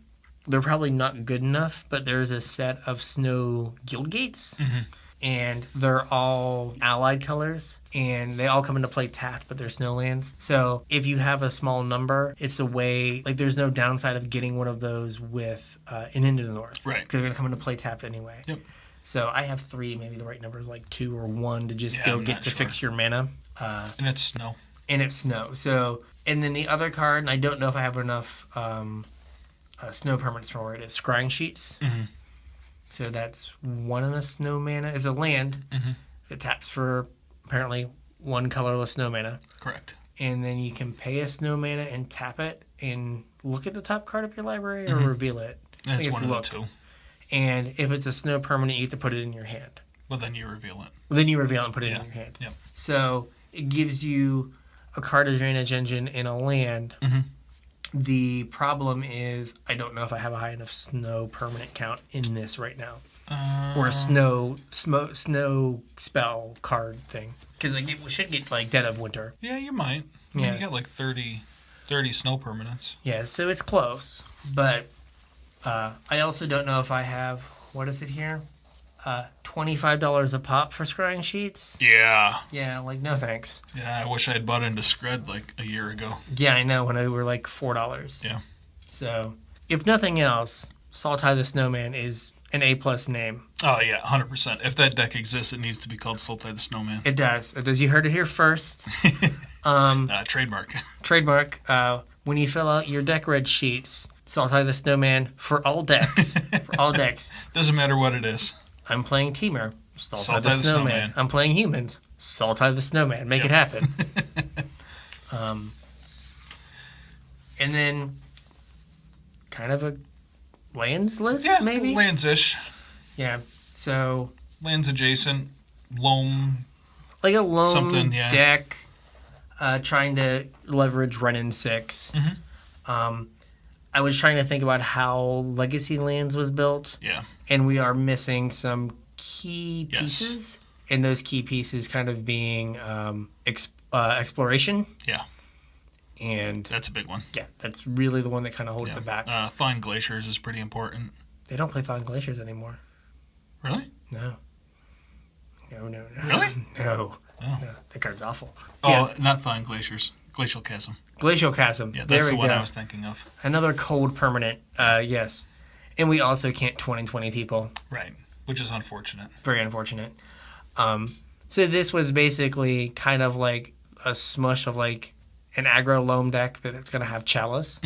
they're probably not good enough, but there's a set of snow guild gates, and they're all allied colors, and they all come into play tapped, but they're snowlands. So if you have a small number, it's a way, like there's no downside of getting one of those with an Into the North. Right. Because they're going to come into play tapped anyway. Yep. So I have 3, maybe the right number is like 2 or 1 to just I'm get not to sure. fix your mana. And it's snow. And it's snow. So, and then the other card, and I don't know if I have enough snow permanents for it, is Scrying Sheets. So that's 1 in a snow mana. Is a land that taps for apparently 1 colorless snow mana. Correct. And then you can pay a snow mana and tap it and look at the top card of your library or reveal it. I think It's one look. of the 2. And if it's a snow permanent, you have to put it in your hand. Well, then you reveal it. Then you reveal it and put it in your hand. Yep. So it gives you a card advantage engine in a land. The problem is I don't know if I have a high enough snow permanent count in this right now. Or a snow spell card thing. Because we should get like Dead of Winter. Yeah, you might. I mean, Yeah. you got like 30 snow permanents. Yeah, so it's close. But I also don't know if I have, what is it here? $25 a pop for Scrying Sheets. Yeah. Yeah, like no thanks. Yeah, I wish I had bought into Scred like a year ago. Yeah, I know, when they were like $4. Yeah. So, if nothing else, Sultai the Snowman is an A+ name. Oh, yeah, 100%. If that deck exists, it needs to be called Sultai the Snowman. It does. It does. You heard it here first. Trademark. Trademark. When you fill out your deck red sheets, Sultai the Snowman for all decks. For all decks. Doesn't matter what it is. I'm playing Temur. Sultai the Snowman. I'm playing humans. Sultai the Snowman. Make it happen. And then kind of a lands list, Yeah, maybe? lands-ish. Yeah. So Lands adjacent, loam. like a lone Something, yeah. deck trying to leverage Wrenn and Six. I was trying to think about how Legacy Lands was built. Yeah. And we are missing some key Yes. pieces. And those key pieces kind of being exploration. Yeah. And That's a big one. yeah, that's really the one that kind of holds Yeah. it back. Thawing Glaciers is pretty important. They don't play Thawing Glaciers anymore. Really? No. No. Really? No. Oh. No. That card's awful. Oh, Yes. not Thawing Glaciers. Glacial Chasm. Glacial Chasm. Yeah, there that's we the one go. I was thinking of. Another cold permanent. Yes. And we also can't 20 people. Right. Which is unfortunate. Very unfortunate. So this was basically kind of like a smush of like an aggro loam deck that's going to have Chalice.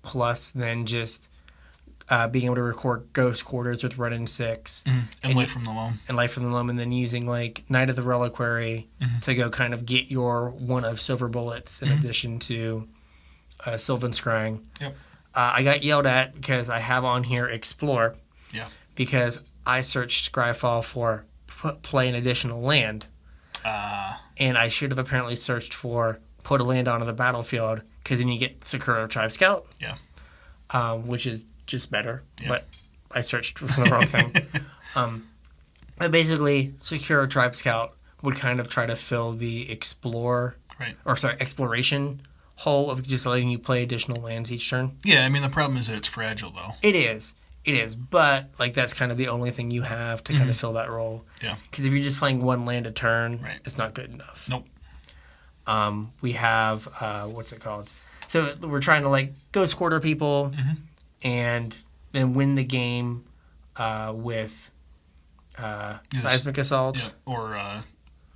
Plus then just being able to record Ghost Quarters with Wrenn and Six. And Life from the Loam. And Life from the Loam, and then using like Knight of the Reliquary to go kind of get your one of Silver Bullets in addition to Sylvan Scrying. Yep. I got yelled at because I have on here Explore. Yeah. Because I searched Scryfall for play an additional land. And I should have apparently searched for put a land onto the battlefield, because then you get Sakura Tribe Scout. Yeah. Which is just better. Yeah. But I searched for the wrong thing. But basically, Sakura Tribe Scout would kind of try to fill the exploration hole of just letting you play additional lands each turn. Yeah, I mean, the problem is that it's fragile, though. It is. But like that's kind of the only thing you have to kind of fill that role. Yeah. Because if you're just playing one land a turn, it's not good enough. Nope. We have, what's it called? So we're trying to like Ghost Quarter people and then win the game with Seismic Assault. Yeah. Or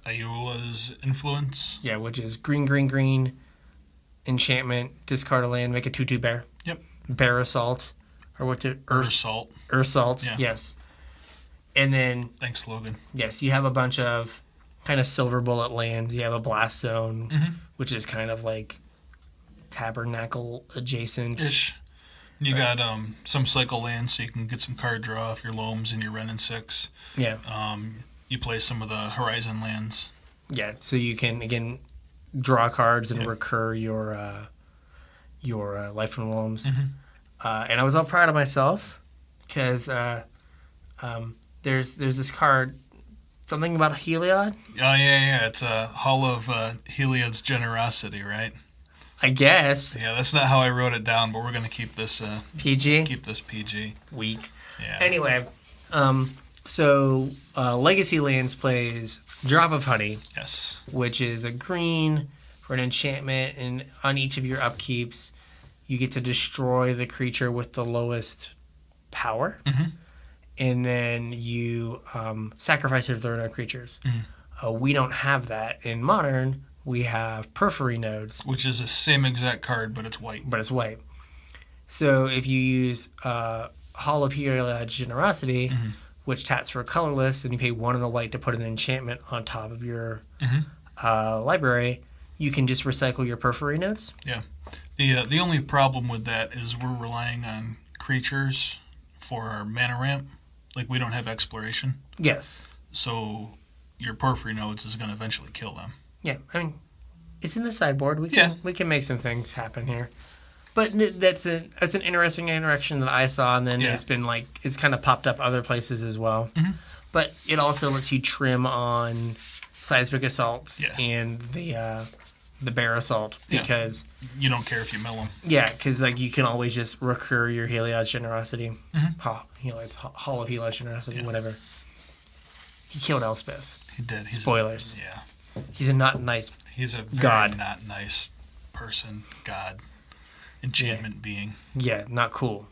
Ayula's Influence. Yeah, which is green, enchantment, discard a land, make a 2/2 bear. Yep. Bear Assault. Or what's it? Earth Salt. Earth Salt, Yeah. yes. And then... Thanks, Logan. Yes, you have a bunch of kind of silver bullet lands. You have a Blast Zone, which is kind of like Tabernacle adjacent. Ish. You got some cycle lands, so you can get some card draw off your Loams and your Wrenn and Six. Yeah. You play some of the Horizon lands. Yeah, so you can, again, draw cards and recur your Life from the Loams. And I was all proud of myself because there's this card, something about Heliod. Oh, yeah. It's a Hall of Heliod's Generosity, right? I guess. Yeah, that's not how I wrote it down, but we're going to keep this PG? Keep this PG. Weak. Yeah. Anyway, so Legacy Lands plays Drop of Honey. Yes. Which is a green for an enchantment, and on each of your upkeeps, you get to destroy the creature with the lowest power, and then you sacrifice it if there are no creatures. We don't have that in Modern. We have Periphery Nodes, which is the same exact card, but it's white. So if you use Hall of Heliod's Generosity, which taps for colorless, and you pay 1 in the white to put an enchantment on top of your library, you can just recycle your Periphery Nodes. Yeah. The only problem with that is we're relying on creatures for our mana ramp. Like, we don't have exploration. Yes. So your Periphery Nodes is going to eventually kill them. Yeah, I mean, it's in the sideboard. We can make some things happen here. But that's an interesting interaction that I saw, and then it's been like, it's kind of popped up other places as well. But it also lets you trim on Seismic Assaults and the Bear Assault, because you don't care if you mill them. Yeah, because like you can always just recur your Heliod's Generosity, Hall of Heliod's Generosity, whatever. He killed Elspeth. He did. Spoilers. Yeah. He's a not nice. He's a very not nice person. God, enchantment being. Yeah, not cool.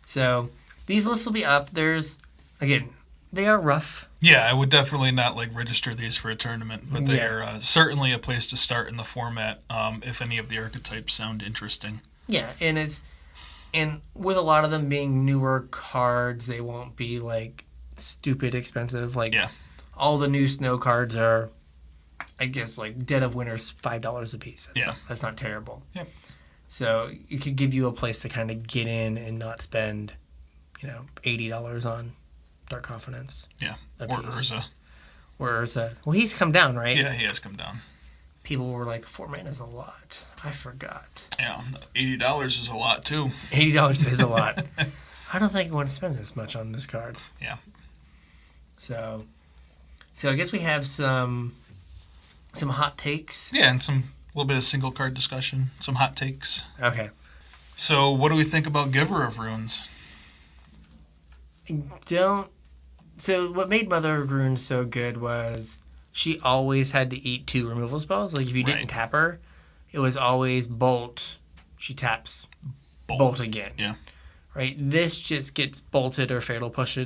So these lists will be up. There's again, they are rough. Yeah, I would definitely not like register these for a tournament, but they are certainly a place to start in the format if any of the archetypes sound interesting. Yeah, and with a lot of them being newer cards, they won't be like stupid expensive. Like all the new snow cards are, I guess, like Dead of Winter's $5 a piece. That's not terrible. Yep. So it could give you a place to kind of get in and not spend, $80 on Dark Confidence. Yeah. Or Urza. Well, he's come down, right? Yeah, he has come down. People were like, 4 mana is a lot. I forgot. Yeah, $80 is a lot, too. $80 is a lot. I don't think I want to spend this much on this card. Yeah. So I guess we have some hot takes. Yeah, and a little bit of single card discussion. Some hot takes. Okay. So what do we think about Giver of Runes? So what made Mother of Runes so good was she always had to eat 2 removal spells. Like if you didn't tap her, it was always Bolt. She taps Bolt again. Yeah. Right? This just gets bolted or fatal pushed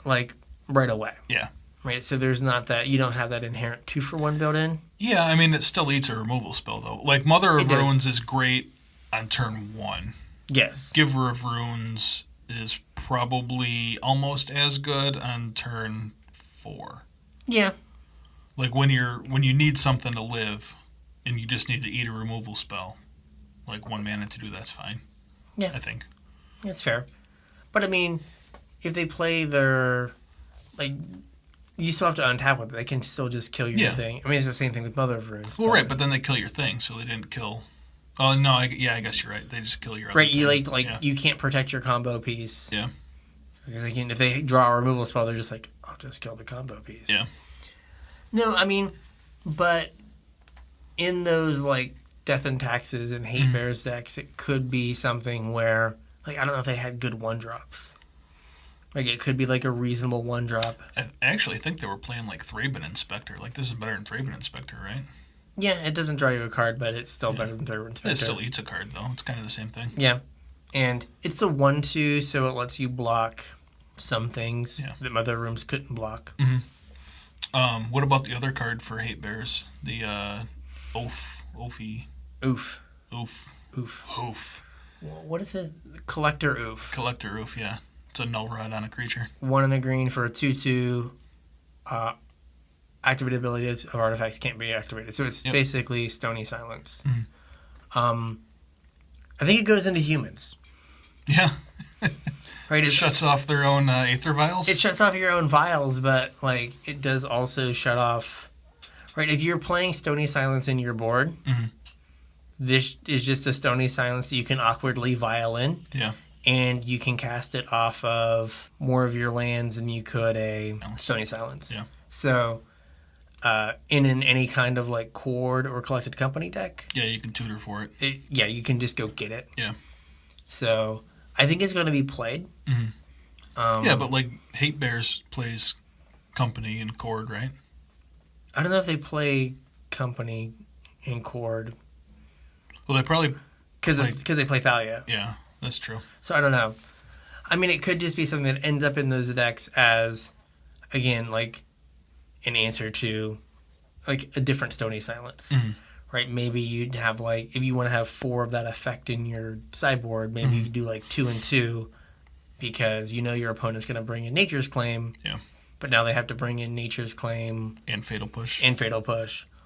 like right away. Yeah. Right, so there's not that, you don't have that inherent 2-for-1 built in. Yeah, I mean, it still eats a removal spell, though. Like, Mother of It does. Runes is great on turn 1. Yes. Giver of Runes is probably almost as good on turn 4. Yeah. Like, when you need something to live, and you just need to eat a removal spell, like 1 mana to do that's fine. Yeah. I think. That's fair. But, I mean, if they play their, like... You still have to untap with it. They can still just kill your thing. I mean, it's the same thing with Mother of Runes. Well, right, but then they kill your thing, so they didn't kill... Oh, no, I guess you're right. They just kill your other right, you thing. you can't protect your combo piece. Yeah. If they draw a removal spell, they're just like, I'll just kill the combo piece. Yeah. No, I mean, but in those, like, Death and Taxes and Hate Bears decks, it could be something where, like, I don't know if they had good 1-drops. Like, it could be, like, a reasonable 1-drop. I actually think they were playing, like, Thraben Inspector. Like, this is better than Thraben Inspector, right? Yeah, it doesn't draw you a card, but it's still better than Thraben Inspector. It still eats a card, though. It's kind of the same thing. Yeah. And it's a 1/2, so it lets you block some things that Mother Rooms couldn't block. Mm-hmm. What about the other card for Hate Bears? The Oofy. Oof. Oof. Oof. Oof. What is it? Collector Oof. Collector Oof, yeah. It's a null rod on a creature. 1 and a green for a 2/2. Activated abilities of artifacts can't be activated. So it's basically Stony Silence. Mm-hmm. I think it goes into humans. Yeah. Right? It shuts off their own Aether Vials? It shuts off your own vials, but like it does also shut off... Right, if you're playing Stony Silence in your board, this is just a Stony Silence that you can awkwardly vial in. Yeah. And you can cast it off of more of your lands than you could a Stony Silence. Yeah. So, in any kind of like Chord or Collected Company deck... Yeah, you can tutor for it. You can just go get it. Yeah. So, I think it's going to be played. Mm-hmm. Yeah, but like Hate Bears plays Company and Chord, right? I don't know if they play Company in Chord. Well, they probably... Because they play Thalia. Yeah, that's true. So I don't know. I mean, it could just be something that ends up in those decks as, again, like an answer to like a different Stony Silence. Right? Maybe you'd have like, if you want to have 4 of that effect in your sideboard, maybe you do like 2 and 2 because you know your opponent's going to bring in Nature's Claim. Yeah. But now they have to bring in Nature's Claim. And Fatal Push.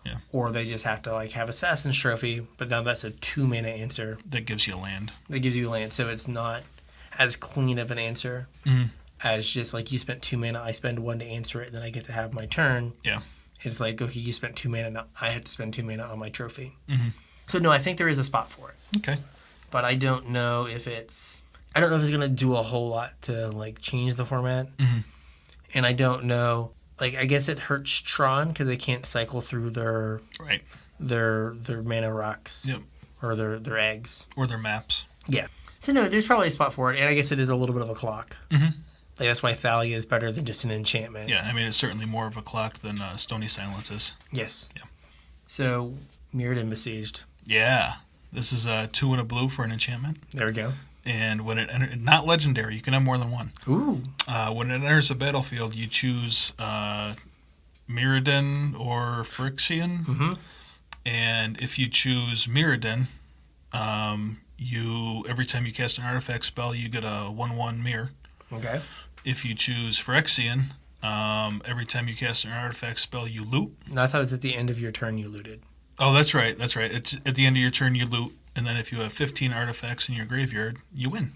Yeah. Or they just have to like have Assassin's Trophy, but now that's a 2-mana answer. That gives you land. That gives you land, so it's not as clean of an answer as just like you spent 2 mana, I spend 1 to answer it, and then I get to have my turn. Yeah. It's like, okay, you spent 2 mana, now I have to spend 2 mana on my trophy. So no, I think there is a spot for it. Okay. But I don't know if it's going to do a whole lot to like change the format. And I don't know, like I guess it hurts Tron because they can't cycle through their mana rocks. Yep. Or their eggs. Or their maps. Yeah. So no, there's probably a spot for it, and I guess it is a little bit of a clock. Like that's why Thalia is better than just an enchantment. Yeah, I mean it's certainly more of a clock than Stony Silence is. Yes. Yeah. So Mirrored and Besieged. Yeah. This is 2 and a blue for an enchantment. There we go. And when it enters, not legendary, you can have more than 1. Ooh. When it enters the battlefield, you choose Mirrodin or Phyrexian. And if you choose Mirrodin, every time you cast an artifact spell, you get a 1/1 mirror. Okay. If you choose Phyrexian, every time you cast an artifact spell, you loot. No, I thought it was at the end of your turn you looted. Oh, that's right. It's at the end of your turn you loot, and then if you have 15 artifacts in your graveyard, you win.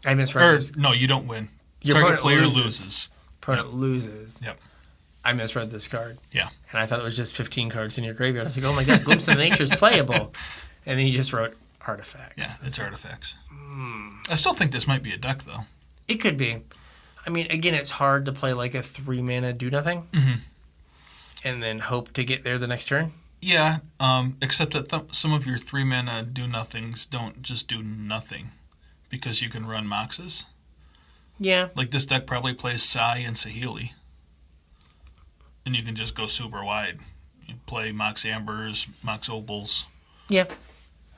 I misread this. No, you don't win. Your Target opponent player loses. loses. Opponent loses. Yep. I misread this card. Yeah. And I thought it was just 15 cards in your graveyard. I was like, oh my god, Glimpse of Nature is playable. And then you just wrote artifacts. Yeah, it's artifacts. I still think this might be a deck, though. It could be. I mean, again, it's hard to play like a 3-mana do-nothing and then hope to get there the next turn. Yeah, except that some of your 3-mana do-nothings don't just do nothing because you can run Moxes. Yeah. Like this deck probably plays Sai and Saheeli. And you can just go super wide. You play Mox Ambers, Mox Opals. Yeah.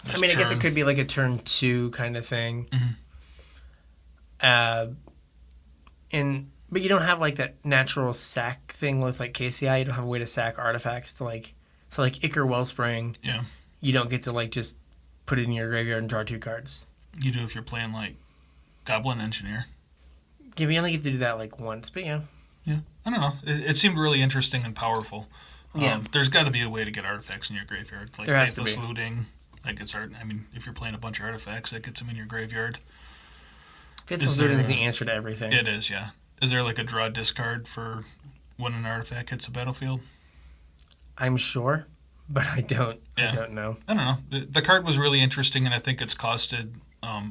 Just I mean, churn. I guess it could be like a turn 2 kind of thing. And But you don't have like that natural sack thing with like KCI. You don't have a way to sack artifacts to like Ichor Wellspring. Yeah. You don't get to like just put it in your graveyard and draw 2 cards. You do if you're playing like Goblin Engineer. Yeah, we only get to do that like once, but yeah. Yeah, I don't know. It seemed really interesting and powerful. Yeah. There's got to be a way to get artifacts in your graveyard, like There has to Faithless be. Looting. That gets art. I mean, if you're playing a bunch of artifacts, that gets them in your graveyard. Faithless Looting is the answer to everything. It is, yeah. Is there like a draw discard for when an artifact hits the battlefield? I'm sure, but I don't know. I don't know. The card was really interesting, and I think it's costed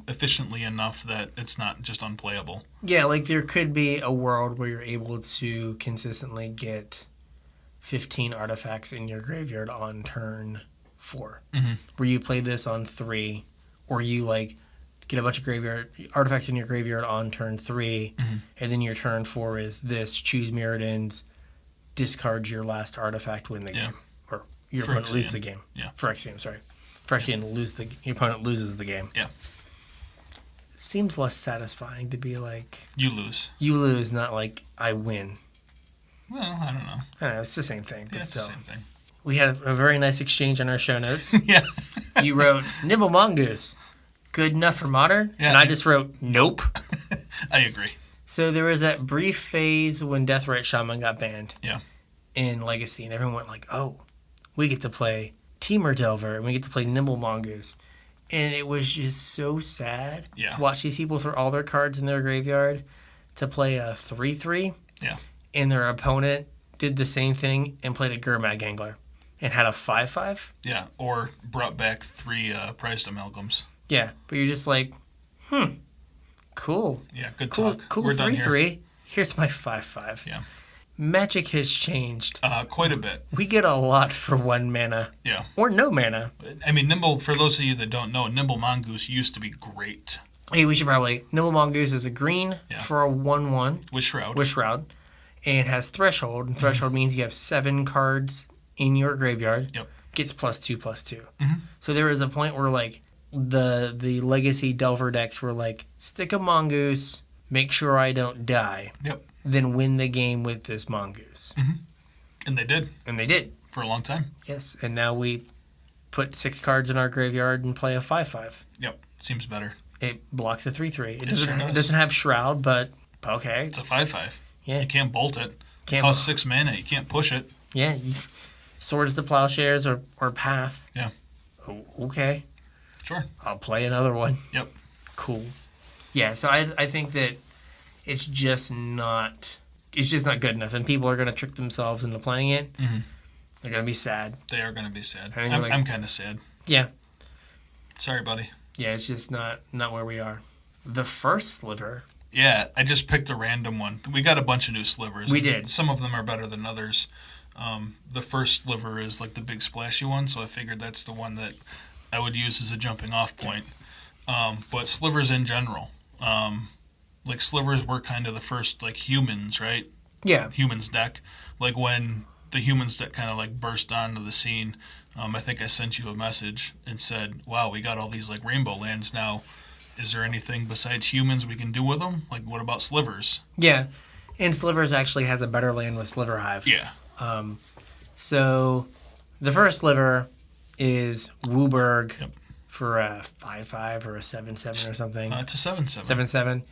efficiently enough that it's not just unplayable. Yeah, like there could be a world where you're able to consistently get 15 artifacts in your graveyard on turn 4. Mm-hmm. Where you play this on 3, or you like get a bunch of graveyard artifacts in your graveyard on turn 3, Mm-hmm. and then your turn 4 is this: choose Mirrodin's, discard your last artifact, win the game, or your opponent loses the game. Yeah. Phyrexian, sorry. Phyrexian your opponent loses the game. Yeah. Seems less satisfying to be like You lose. you lose, not like I win. Well, I don't know. I don't know, it's the same thing. But Yeah, it's still. the same thing. We had a very nice exchange on our show notes. Yeah. You wrote, Nibble Mongoose, good enough for modern? Yeah, And I just wrote, nope. I agree. So there was that brief phase when Deathrite Shaman got banned Yeah. in Legacy, and everyone went like, oh, we get to play Temur Delver, and we get to play Nimble Mongoose. And it was just so sad to watch these people throw all their cards in their graveyard to play a 3/3. Yeah. And their opponent did the same thing and played a Gurmag Angler and had a 5/5. Yeah, or brought back 3 prized amalgams. Yeah, but you're just like, cool. Yeah, good Cool, talk. cool We're done here. 3/3. Here's my 5/5. Yeah. Magic has changed. Quite a bit. We get a lot for 1 mana. Yeah. Or no mana. I mean, Nimble, for those of you that don't know, Nimble Mongoose used to be great. Hey, we should probably... Nimble Mongoose is a green for a 1/1. With Shroud. With Shroud. And it has Threshold. And Threshold means you have 7 cards in your graveyard. Yep. Gets +2/+2. Mm-hmm. So there was a point where, like, the Legacy Delver decks were like, stick a Mongoose, make sure I don't die. Yep. Then win the game with this Mongoose. Mm-hmm. And they did. And they did. For a long time. Yes. And now we put 6 cards in our graveyard and play a 5/5. Yep. Seems better. It blocks a 3/3. It sure does. It doesn't have Shroud, but okay. It's a 5/5. Yeah. You can't bolt it. Can't It costs 6 mana. You can't push it. Yeah. Swords to Plowshares or Path. Yeah. Oh, okay. Sure. I'll play another one. Yep. Cool. Yeah, so I think that it's just not good enough, and people are going to trick themselves into playing it. Mm-hmm. They're going to be sad. They are going to be sad. And you're like- I'm kind of sad. Yeah. Sorry, buddy. Yeah, it's just not where we are. The first sliver. Yeah, I just picked a random one. We got a bunch of new slivers. We and did. Some of them are better than others. The first sliver is like the big splashy one, so I figured that's the one that I would use as a jumping off point. But slivers in general, like slivers were kind of the first like humans, right? Yeah. Humans deck. Like when the humans deck kind of like burst onto the scene, I think I sent you a message and said, wow, we got all these like rainbow lands now. Is there anything besides humans we can do with them? Like, what about slivers? Yeah. And Slivers actually has a better land with Sliver Hive. Yeah. So the first sliver is Wooburg Yep. for a 5/5 or a 7/7 or something. It's a 7/7. 7/7.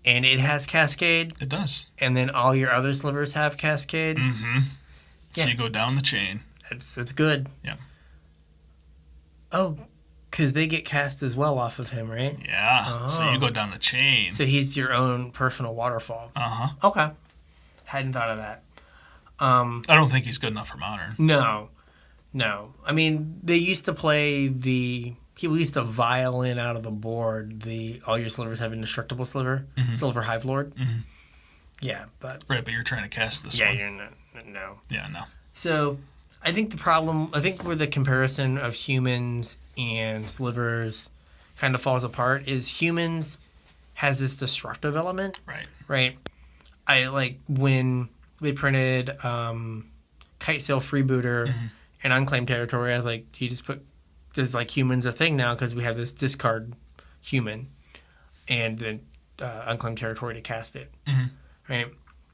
And it has Cascade. It does. And then all your other slivers have Cascade. Mm-hmm. So Yeah. you go down the chain. It's good. Yeah. Oh, because they get cast as well off of him, right? Yeah. So you go down the chain. So he's your own personal waterfall. Uh-huh. Okay. Hadn't thought of that. I don't think he's good enough for Modern. No. I mean, they used to play people used to violin out of the board all your slivers have indestructible sliver, Silver Hive Lord. Mm-hmm. Yeah, but... Right, but you're trying to cast this Yeah, one. you're not... No. Yeah, no. So, I think where the comparison of humans and slivers kind of falls apart is humans has this destructive element. Right? I like when they printed Kite Sail Freebooter and Unclaimed Territory, I was like, you just put this like humans a thing now because we have this discard human and then Unclaimed Territory to cast it. Mm-hmm. Right?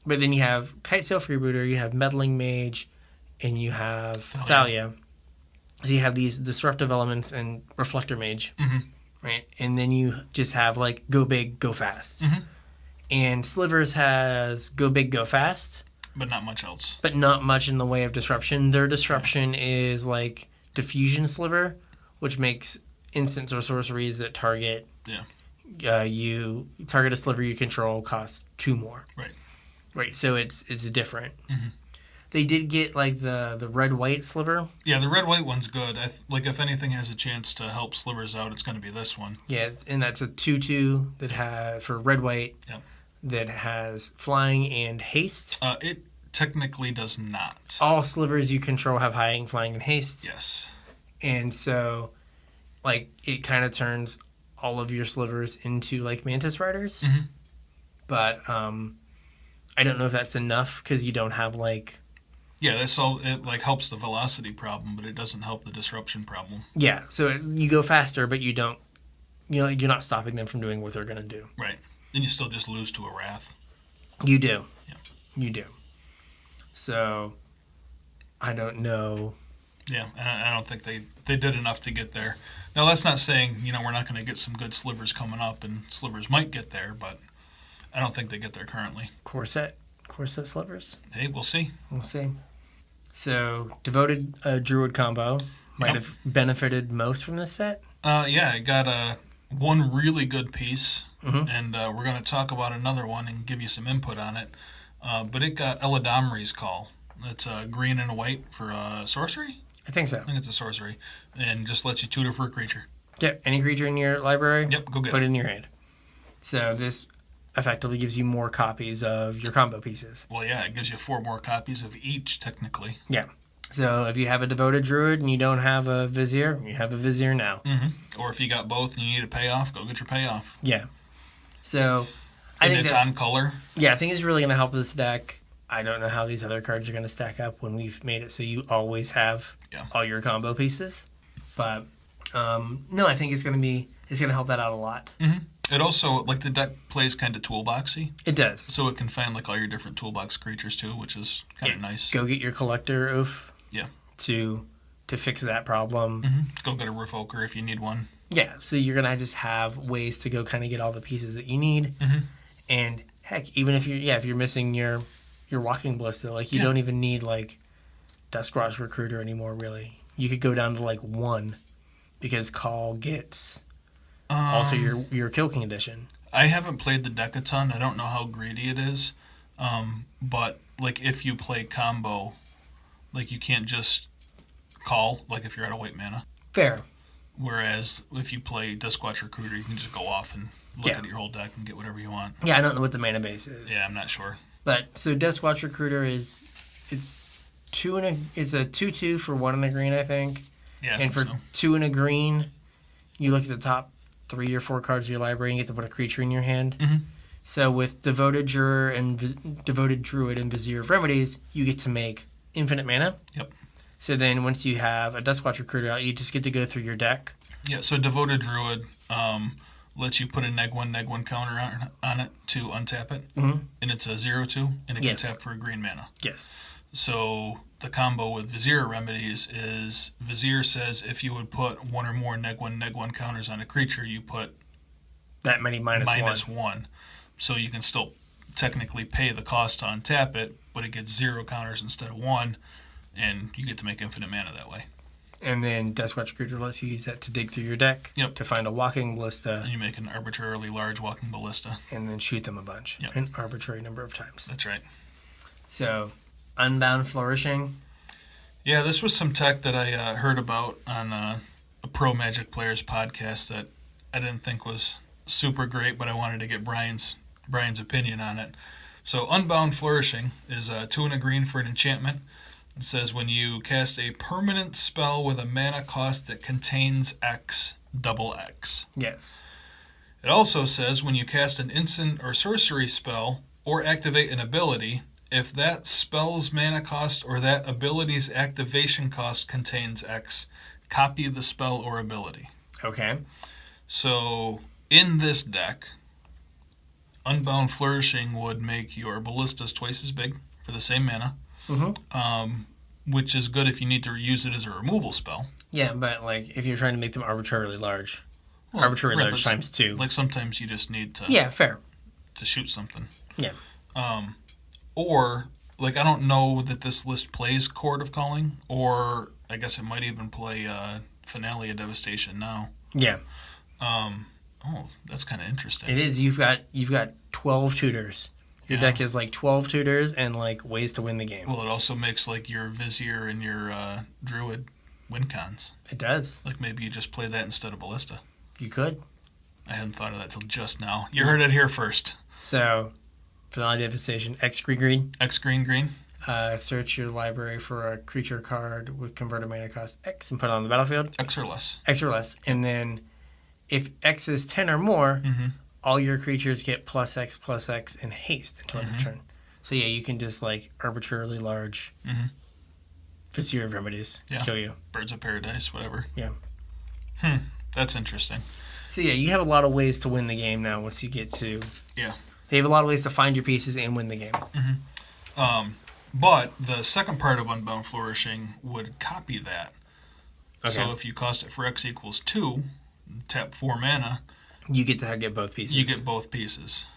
But then you have Kitesail Freebooter, you have Meddling Mage, and you have Thalia. So you have these disruptive elements and Reflector Mage, right? And then you just have like Go Big, Go Fast. And Slivers has Go Big, Go Fast. But not much else. But not much in the way of disruption. Their disruption is like Diffusion Sliver, which makes instants or sorceries that target you target a sliver you control cost 2 more. Right. So it's different. They did get like the red-white sliver. Yeah, the red-white one's good. Like if anything has a chance to help slivers out, it's going to be this one. Yeah, and that's a 2/2 that has for red-white. That has flying and haste. It technically does not. All slivers you control have flying, and haste. Yes. And so, like, it kind of turns all of your slivers into, like, Mantis Riders. But I don't know if that's enough because you don't have, like... Yeah, that's all. It, like, helps the velocity problem, but it doesn't help the disruption problem. Yeah, so you go faster, but you don't... You know, you're not stopping them from doing what they're going to do. Right. Then you still just lose to a Wrath. You do. Yeah. You do. So, I don't know. Yeah, and I don't think they did enough to get there. Now, that's not saying, we're not going to get some good slivers coming up, and slivers might get there, but I don't think they get there currently. Corset slivers? Hey, we'll see. We'll see. So, Devoted Druid combo might have benefited most from this set. Yeah, I got one really good piece, and we're going to talk about another one and give you some input on it. But it got Eladamri's Call. It's a green and a white for sorcery? I think so. I think it's a sorcery. And just lets you tutor for a creature. Yep, any creature in your library, go get put it. it in your hand. So this effectively gives you more copies of your combo pieces. Well, yeah, it gives you 4 more copies of each, technically. Yeah. So if you have a Devoted Druid and you don't have a Vizier, you have a Vizier now. Or if you got both and you need a payoff, go get your payoff. Yeah. So I think it's on color. Yeah, I think it's really going to help this deck. I don't know how these other cards are going to stack up when we've made it so you always have all your combo pieces. But no, I think it's going to help that out a lot. It also, like, the deck plays kind of toolboxy. It does. So it can find, like, all your different toolbox creatures, too, which is kind of nice. Go get your Collector Oath. Yeah. To fix that problem. Go get a Revoker if you need one. Yeah, so you're going to just have ways to go kind of get all the pieces that you need. And, heck, even if you're missing your Walking Ballista, like, you don't even need, like, Deskwatch Recruiter anymore, really. You could go down to, like, 1 because Call gets... also, your Kill King edition. I haven't played the deck a ton. I don't know how greedy it is. But, like, if you play combo, like, you can't just call, like, if you're out of white mana. Fair. Whereas, if you play Deskwatch Recruiter, you can just go off and look at your whole deck and get whatever you want. Yeah, I don't know what the mana base is. Yeah, I'm not sure. But, so Deskwatch Recruiter it's a 2/2 for 1 in the green, I think. Yeah, and for 2 in a green, you look at the top 3 or 4 cards of your library and you get to put a creature in your hand. So with Devoted Druid and Vizier of Remedies, you get to make infinite mana. Yep. So then once you have a Deskwatch Recruiter out, you just get to go through your deck. Yeah, so Devoted Druid lets you put a neg1 counter on it to untap it. And it's a 0/2, and it can tap for a green mana. Yes. So the combo with Vizier Remedies is Vizier says if you would put 1 or more neg1 counters on a creature, you put that many minus 1. So you can still technically pay the cost to untap it, but it gets 0 counters instead of 1, and you get to make infinite mana that way. And then Deskwatch Recruiter lets you use that to dig through your deck to find a Walking Ballista. And you make an arbitrarily large Walking Ballista. And then shoot them a bunch. An arbitrary number of times. That's right. So, Unbound Flourishing. Yeah, this was some tech that I heard about on a Pro Magic Players podcast that I didn't think was super great, but I wanted to get Brian's opinion on it. So, Unbound Flourishing is 2 and a green for an enchantment. It says when you cast a permanent spell with a mana cost that contains X, double X. Yes. It also says when you cast an instant or sorcery spell or activate an ability, if that spell's mana cost or that ability's activation cost contains X, copy the spell or ability. Okay. So in this deck, Unbound Flourishing would make your ballistas twice as big for the same mana, which is good if you need to use it as a removal spell. Yeah, but like if you're trying to make them arbitrarily large, large times 2. Like sometimes you just need to. Yeah, fair. To shoot something. Yeah. Or like I don't know that this list plays Chord of Calling, or I guess it might even play Finale of Devastation now. Yeah. Oh, that's kind of interesting. It is. You've got 12 tutors. Your deck is like 12 tutors and like ways to win the game. Well, it also makes like your Vizier and your Druid win cons. It does. Like maybe you just play that instead of Ballista. You could. I hadn't thought of that till just now. You heard it here first. So, Finale Devastation, X green. X green. Search your library for a creature card with converted mana cost X and put it on the battlefield. X or less. And then if X is 10 or more, all your creatures get +X and haste until end of turn. So yeah, you can just like arbitrarily large Vizier of Remedies kill you. Birds of Paradise, whatever. Yeah. That's interesting. So yeah, you have a lot of ways to win the game now once you get to... Yeah. They have a lot of ways to find your pieces and win the game. But the second part of Unbound Flourishing would copy that. Okay. So if you cost it for X equals 2, tap 4 mana... You get to get both pieces. You get both pieces.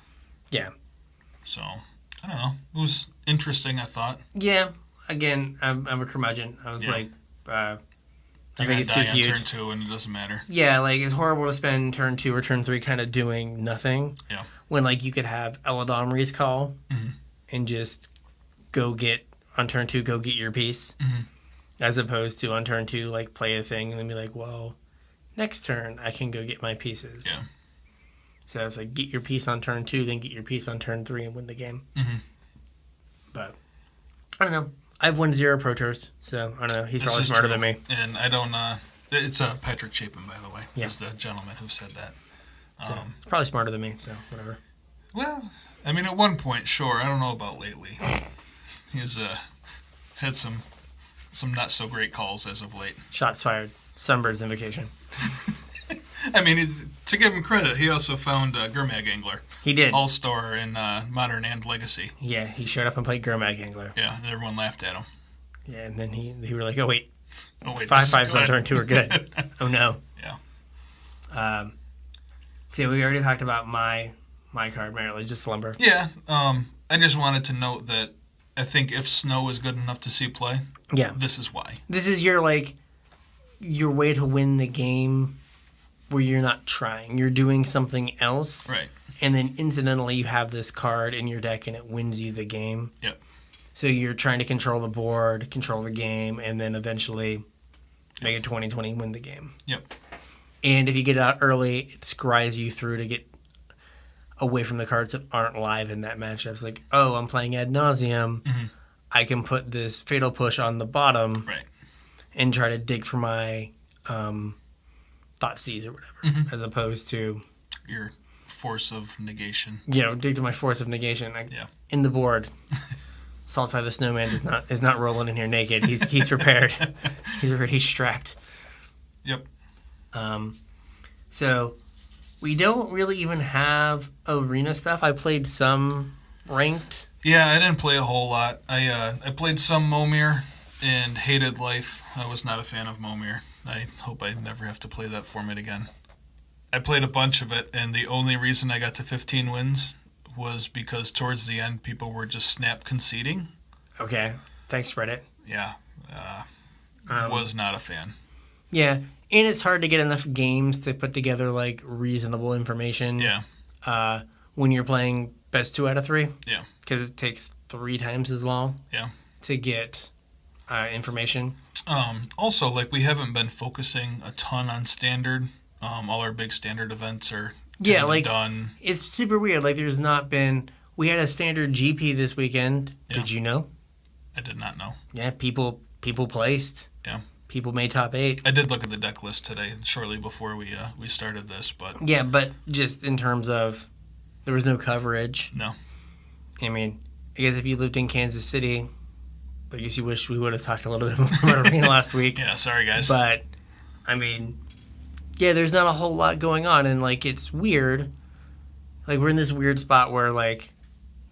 Yeah. So, I don't know. It was interesting, I thought. Yeah. Again, I'm a curmudgeon. I was like... I think it's too cute. Turn 2 and it doesn't matter. Yeah, like it's horrible to spend turn 2 or turn 3 kind of doing nothing. Yeah. When like you could have Eladamri's Call and just go get on turn 2, go get your piece, as opposed to on turn 2 like play a thing and then be like, well, next turn I can go get my pieces. Yeah. So it's like get your piece on turn 2, then get your piece on turn 3 and win the game. But I don't know. I've won 0 Pro Tours, so I don't know. He's probably smarter than me. And I don't... it's Patrick Chapin, by the way. Yeah. Is the gentleman who said that. So, he's probably smarter than me, so whatever. Well, I mean, at one point, sure. I don't know about lately. He's had some not-so-great calls as of late. Shots fired. Sunbird's Invocation. I mean, to give him credit, he also found Gurmag Angler. He did. All-star in Modern and Legacy. Yeah, he showed up and played Gurmag Angler. Yeah, and everyone laughed at him. Yeah, and then he were like, oh, wait 5/5s on turn 2 are good. Oh, no. Yeah. So we already talked about my card, Merrily, just Slumber. Yeah, I just wanted to note that I think if Snow is good enough to see play, this is why. This is your way to win the game where you're not trying. You're doing something else. Right. And then incidentally you have this card in your deck and it wins you the game. Yep. So you're trying to control the board, control the game, and then eventually make it 20-20 win the game. Yep. And if you get it out early, it scries you through to get away from the cards that aren't live in that matchup. It's like, oh, I'm playing Ad Nauseam. I can put this Fatal Push on the bottom and try to dig for my Thoughtseize or whatever, as opposed to... Your Force of Negation. Dig to my Force of Negation. In the board. Sultai the Snowman is not rolling in here naked. He's prepared. He's prepared. He's strapped. Yep. So we don't really even have arena stuff. I played some ranked. Yeah, I didn't play a whole lot. I played some Momir and hated life. I was not a fan of Momir. I hope I never have to play that format again. I played a bunch of it, and the only reason I got to 15 wins was because towards the end, people were just snap conceding. Okay. Thanks, Reddit. Yeah. Was not a fan. Yeah, and it's hard to get enough games to put together, reasonable information. Yeah. When you're playing best 2 out of 3. Yeah. Because it takes 3 times as long. Yeah. To get information. Also, we haven't been focusing a ton on Standard. All our big Standard events are done. It's super weird. There's not been... We had a Standard GP this weekend. Yeah. Did you know? I did not know. Yeah, people placed. Yeah. People made top 8. I did look at the deck list today, shortly before we started this, but... Yeah, but just in terms of... There was no coverage. No. I mean, I guess if you lived in Kansas City... I guess you wish we would have talked a little bit more about Arena last week. Yeah, sorry, guys. But, I mean... Yeah, there's not a whole lot going on, and, it's weird like we're in this weird spot where like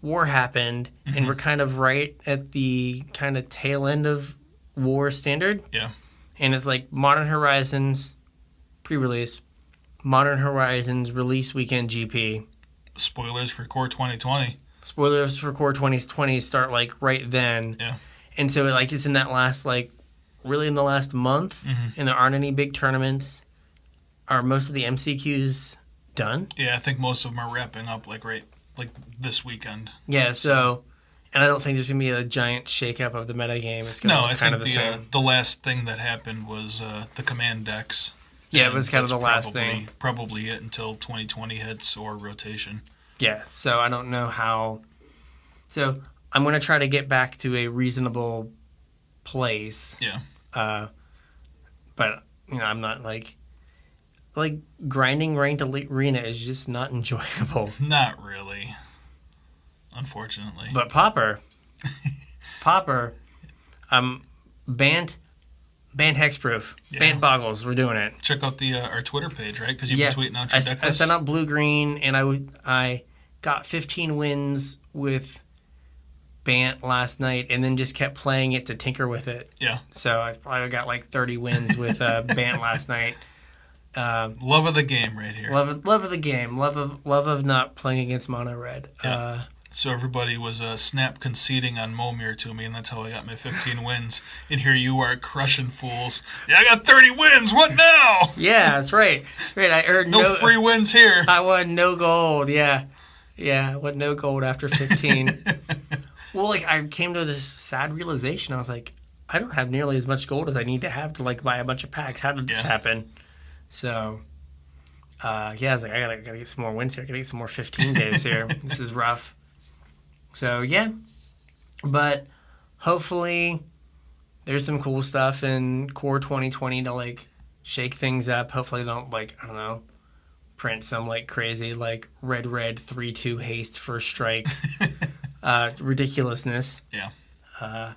war happened and we're kind of right at the kind of tail end of war standard. Yeah. And it's like Modern Horizons pre-release, Modern Horizons release weekend GP. Spoilers for Core 2020. Spoilers for Core 2020 start like right then. Yeah. And so like it's in that last like really in the last month and there aren't any big tournaments. Are most of the MCQs done? Yeah, I think most of them are wrapping up like this weekend. Yeah, so and I don't think there's gonna be a giant shakeup of the metagame. It's gonna be kind of the same. The last thing that happened was the command decks. Yeah, it was kind of the last thing. Probably it until 2020 hits or rotation. Yeah, so I don't know how. So I'm going to try to get back to a reasonable place. Yeah. But, you know, I'm not like grinding ranked arena is just not enjoyable. Not really. Unfortunately. But Popper, banned hexproof, banned boggles. We're doing it. Check out our Twitter page, right? Because you've been tweeting out your deck lists. I sent out blue-green, and I got 15 wins with Bant last night, and then just kept playing it to tinker with it. Yeah. So I probably got like 30 wins with Bant last night. Love of the game right here. Love of the game. Love of not playing against mono red. Yeah. So everybody was snap conceding on Momir to me, and that's how I got my 15 wins. And here you are crushing fools. Yeah, I got 30 wins. What now? Yeah, that's right. Right, I earned no free wins here. I won no gold. Yeah, I won no gold after 15. Well, like I came to this sad realization. I was like, I don't have nearly as much gold as I need to have to like buy a bunch of packs. How did this happen? So, I was like, I gotta get some more wins here. I gotta get some more 15 days here. This is rough. So, yeah. But hopefully there's some cool stuff in Core 2020 to, like, shake things up. Hopefully they don't, like, I don't know, print some, like, crazy, like, red, 3-2 haste, first strike ridiculousness. Yeah.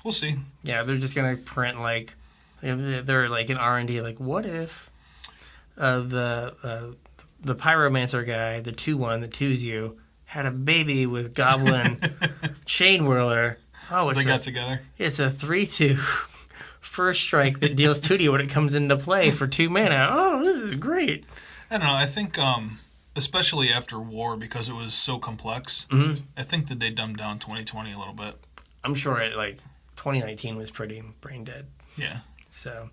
We'll see. Yeah, they're just going to print, like, they're, like, an R&D, like, what if the Pyromancer guy, the 2-1 that 2s you, had a baby with Goblin Chain Whirler. Oh, they got together. It's a 3-2 first strike that deals 2 to you when it comes into play for 2 mana. Oh, this is great. I don't know. I think, especially after war, because it was so complex, I think that they dumbed down 2020 a little bit. I'm sure 2019 was pretty brain dead. Yeah. So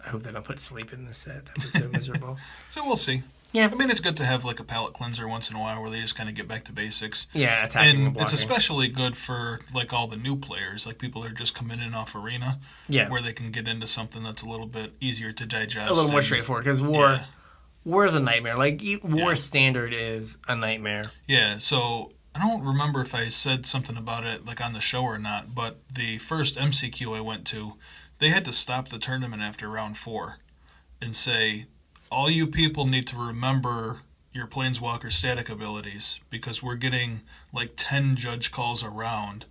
I hope they don't put sleep in this set. That was so miserable. So we'll see. Yeah. I mean, it's good to have like a palate cleanser once in a while where they just kind of get back to basics. Yeah, attacking and blocking. It's especially good for like all the new players, like people that are just coming in off Arena. Yeah. Where they can get into something that's a little bit easier to digest. A little more straightforward because war is a nightmare. Like war standard is a nightmare. Yeah. So I don't remember if I said something about it like on the show or not, but the first MCQ I went to, they had to stop the tournament after round 4 and say, all you people need to remember your Planeswalker static abilities because we're getting like 10 judge calls a round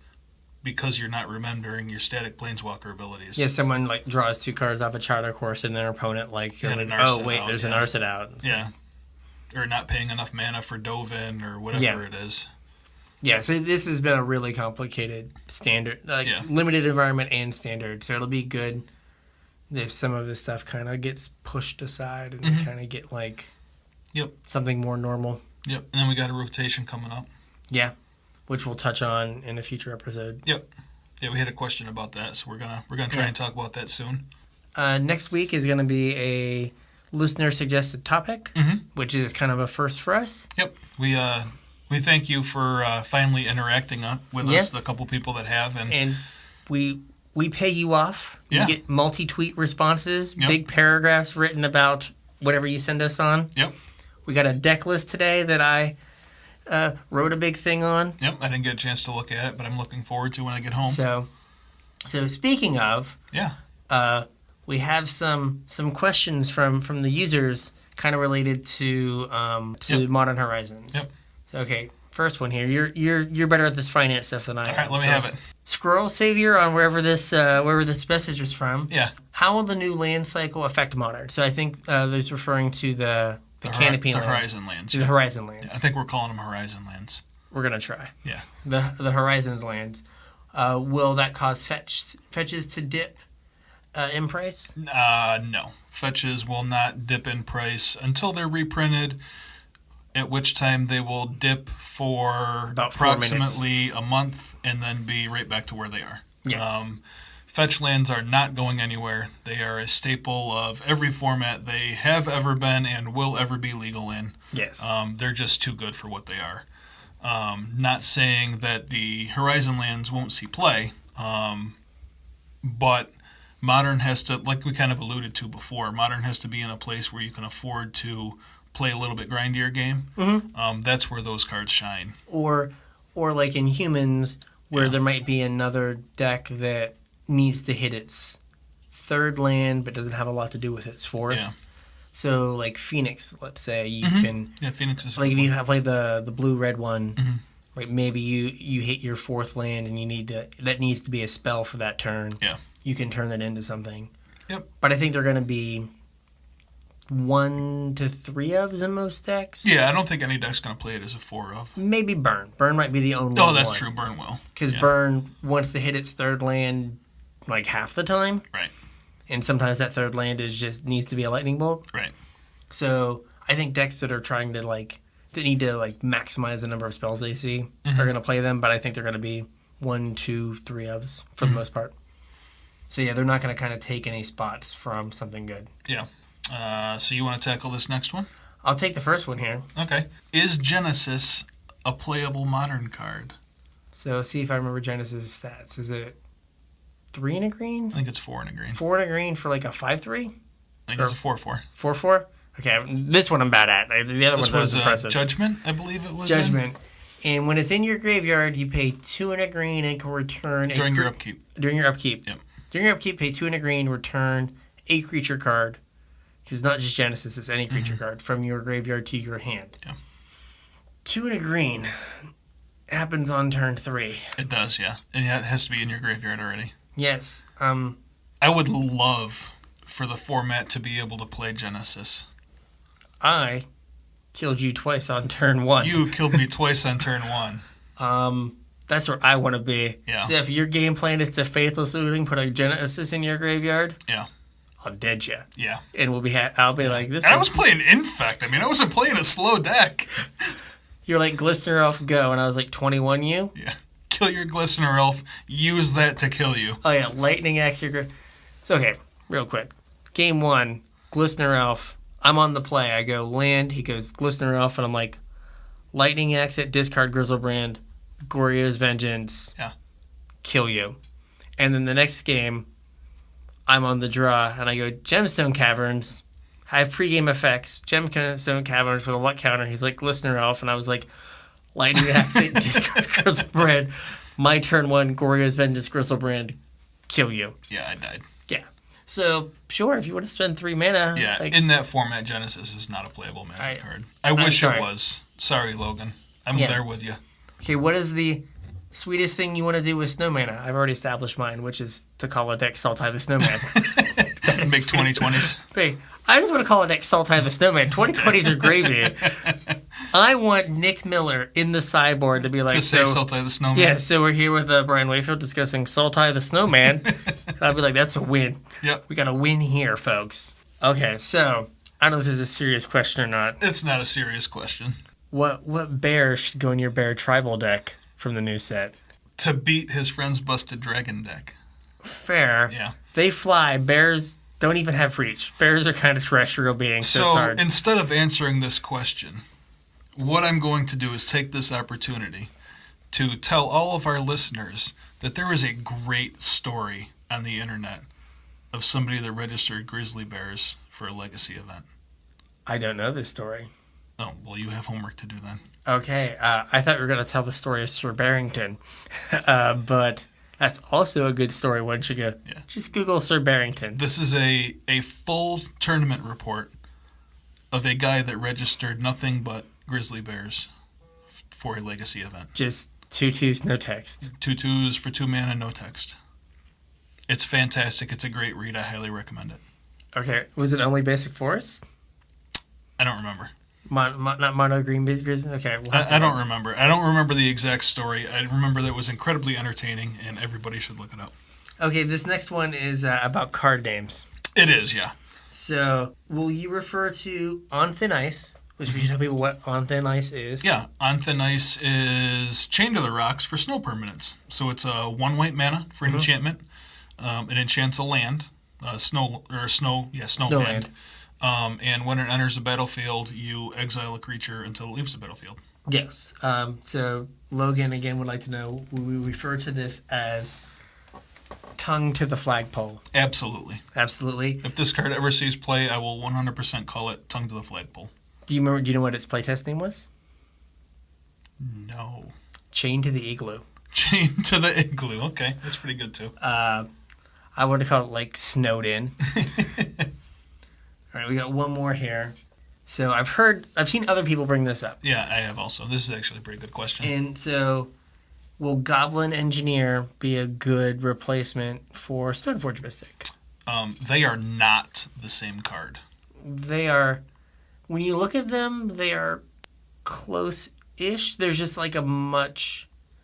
because you're not remembering your static Planeswalker abilities. Yeah, someone like draws 2 cards off a charter course and their opponent like, there's an Arset out. So. Yeah. Or not paying enough mana for Dovin or whatever it is. Yeah, so this has been a really complicated standard, limited environment and standard. So it'll be good if some of this stuff kind of gets pushed aside and kind of get like something more normal. Yep, and then we got a rotation coming up. Yeah, which we'll touch on in a future episode. Yep. Yeah, we had a question about that, so we're gonna try and talk about that soon. Next week is going to be a listener suggested topic, which is kind of a first for us. Yep, we thank you for finally interacting with us, the couple people that have, and we pay you off. You get multi-tweet responses, big paragraphs written about whatever you send us on. Yep. We got a deck list today that I wrote a big thing on. Yep, I didn't get a chance to look at it, but I'm looking forward to when I get home. So speaking of, we have some questions from the users kind of related to Modern Horizons. Yep. So okay, first one here. You're better at this finance stuff than I am. All right, let me have it. Squirrel Savior on wherever this message is from. Yeah. How will the new land cycle affect Modern? So I think there's referring to the The Canopy the lands. Horizon lands. The Horizon lands. Yeah, I think we're calling them Horizon lands. We're going to try. Yeah. The Horizons lands. Will that cause fetches to dip in price? No. Fetches will not dip in price until they're reprinted, at which time they will dip for about approximately a month and then be right back to where they are. Yes. Fetch lands are not going anywhere. They are a staple of every format they have ever been and will ever be legal in. Yes. They're just too good for what they are. Not saying that the Horizon lands won't see play, but Modern has to, like we kind of alluded to before, Modern has to be in a place where you can afford to play a little bit grindier game. Mm-hmm. That's where those cards shine. Or like in Humans, where there might be another deck that needs to hit its third land but doesn't have a lot to do with its fourth. Yeah. So like Phoenix, let's say, you can... Yeah, Phoenix is... Like if you have played the blue-red one, right, maybe you hit your fourth land and you need to... That needs to be a spell for that turn. Yeah. You can turn that into something. Yep. But I think they're going to be 1 to 3 ofs in most decks. Yeah, I don't think any deck's going to play it as a 4 of. Maybe Burn. Burn might be the only one. Oh, that's true. Burn will. Because Burn wants to hit its third land like half the time. Right. And sometimes that third land needs to be a lightning bolt. Right. So I think decks that are trying to that need to maximize the number of spells they see are going to play them, but I think they're going to be 1, 2, 3 ofs for the most part. So yeah, they're not going to kind of take any spots from something good. Yeah. So you want to tackle this next one? I'll take the first one here. Okay. Is Genesis a playable Modern card? So see if I remember Genesis' stats. Is it 3 and a green? I think it's 4 and a green. 4 and a green for like a 5/3? I think it's a 4/4. 4/4? Okay, this one I'm bad at. The other This one's was impressive. Judgment, I believe it was. Judgment. And when it's in your graveyard, you pay 2 and a green and can return... During your upkeep. During your upkeep. Yep. During your upkeep, pay 2 and a green, return a creature card. Because it's not just Genesis, it's any creature card from your graveyard to your hand. Yeah. 2 and a green happens on turn 3. It does, yeah. And yeah, it has to be in your graveyard already. Yes. I would love for the format to be able to play Genesis. I killed you twice on turn 1. You killed me twice on turn 1. That's where I want to be. Yeah. So if your game plan is to Faithless Looting, put a Genesis in your graveyard, Yeah. I'll dead you. Yeah. And I'll be like this. And I was playing Infect. I mean, I wasn't playing a slow deck. You're like Glistener Elf, go, and I was like 21 you. Yeah. Kill your Glistener Elf. Use that to kill you. Oh yeah, Lightning Axe your. So okay, real quick. Game 1, Glistener Elf. I'm on the play. I go land. He goes Glistener Elf, and I'm like, Lightning Axe at discard Grizzlebrand, Goryo's Vengeance. Yeah. Kill you. And then the next game, I'm on the draw, and I go Gemstone Caverns. I have pregame effects. Gemstone Caverns with a luck counter. He's like Glistener Elf, and I was like, Lightning Axe at discard Grizzlebrand. My turn 1, Goryo's Vengeance, Grizzlebrand. Kill you. Yeah, I died. Yeah. So, sure, if you want to spend 3 mana. Yeah, in that format, Genesis is not a playable Magic card. I wish it was. Sorry, Logan. I'm there with you. Okay, what is the sweetest thing you want to do with Snowman? I've already established mine, which is to call a deck Sultai the Snowman. Big 2020s. Hey, I just want to call a deck Sultai the Snowman. 2020s are gravy. I want Nick Miller in the sideboard to be like... To say Sultai the Snowman? Yeah, so we're here with Brian Wayfield discussing Sultai the Snowman. I'll be like, that's a win. Yep. We got a win here, folks. Okay, so, I don't know if this is a serious question or not. It's not a serious question. What bear should go in your bear tribal deck from the new set? To beat his friend's busted dragon deck. Fair. Yeah. They fly. Bears don't even have reach. Bears are kind of terrestrial beings, so it's So hard. instead of answering this question, what I'm going to do is take this opportunity to tell all of our listeners that there is a great story on the internet of somebody that registered grizzly bears for a legacy event. I don't know this story. Oh, well, you have homework to do then. Okay, I thought we were going to tell the story of Sir Barrington, but that's also a good story once you go. Yeah. Just Google Sir Barrington. This is a full tournament report of a guy that registered nothing but grizzly bears for a legacy event. Just 2/2s, no text. 2/2s for 2 mana, no text. It's fantastic. It's a great read. I highly recommend it. Okay, was it only Basic Forest? I don't remember. Not mono green grizzly? Okay. I don't remember. I don't remember the exact story. I remember that it was incredibly entertaining, and everybody should look it up. Okay, this next one is about card names. It is, yeah. So, will you refer to On Thin Ice, which we should tell people what On Thin Ice is? Yeah, On Thin Ice is Chained to the Rocks for snow permanents. So it's a 1 white mana for an enchantment. It enchants a land, snowland. And when it enters the battlefield, you exile a creature until it leaves the battlefield. Yes. So Logan, again, would like to know, we refer to this as tongue to the flagpole. Absolutely. Absolutely. If this card ever sees play, I will 100% call it Tongue to the Flagpole. Do you know what its playtest name was? No. Chain to the Igloo. Chain to the Igloo. Okay, that's pretty good too. I would have called it like Snowed In. All right, we got one more here. So I've seen other people bring this up. Yeah, I have also. This is actually a pretty good question. And so, will Goblin Engineer be a good replacement for Stoneforge Mystic? They are not the same card. They are, when you look at them, they are close-ish. There's just like so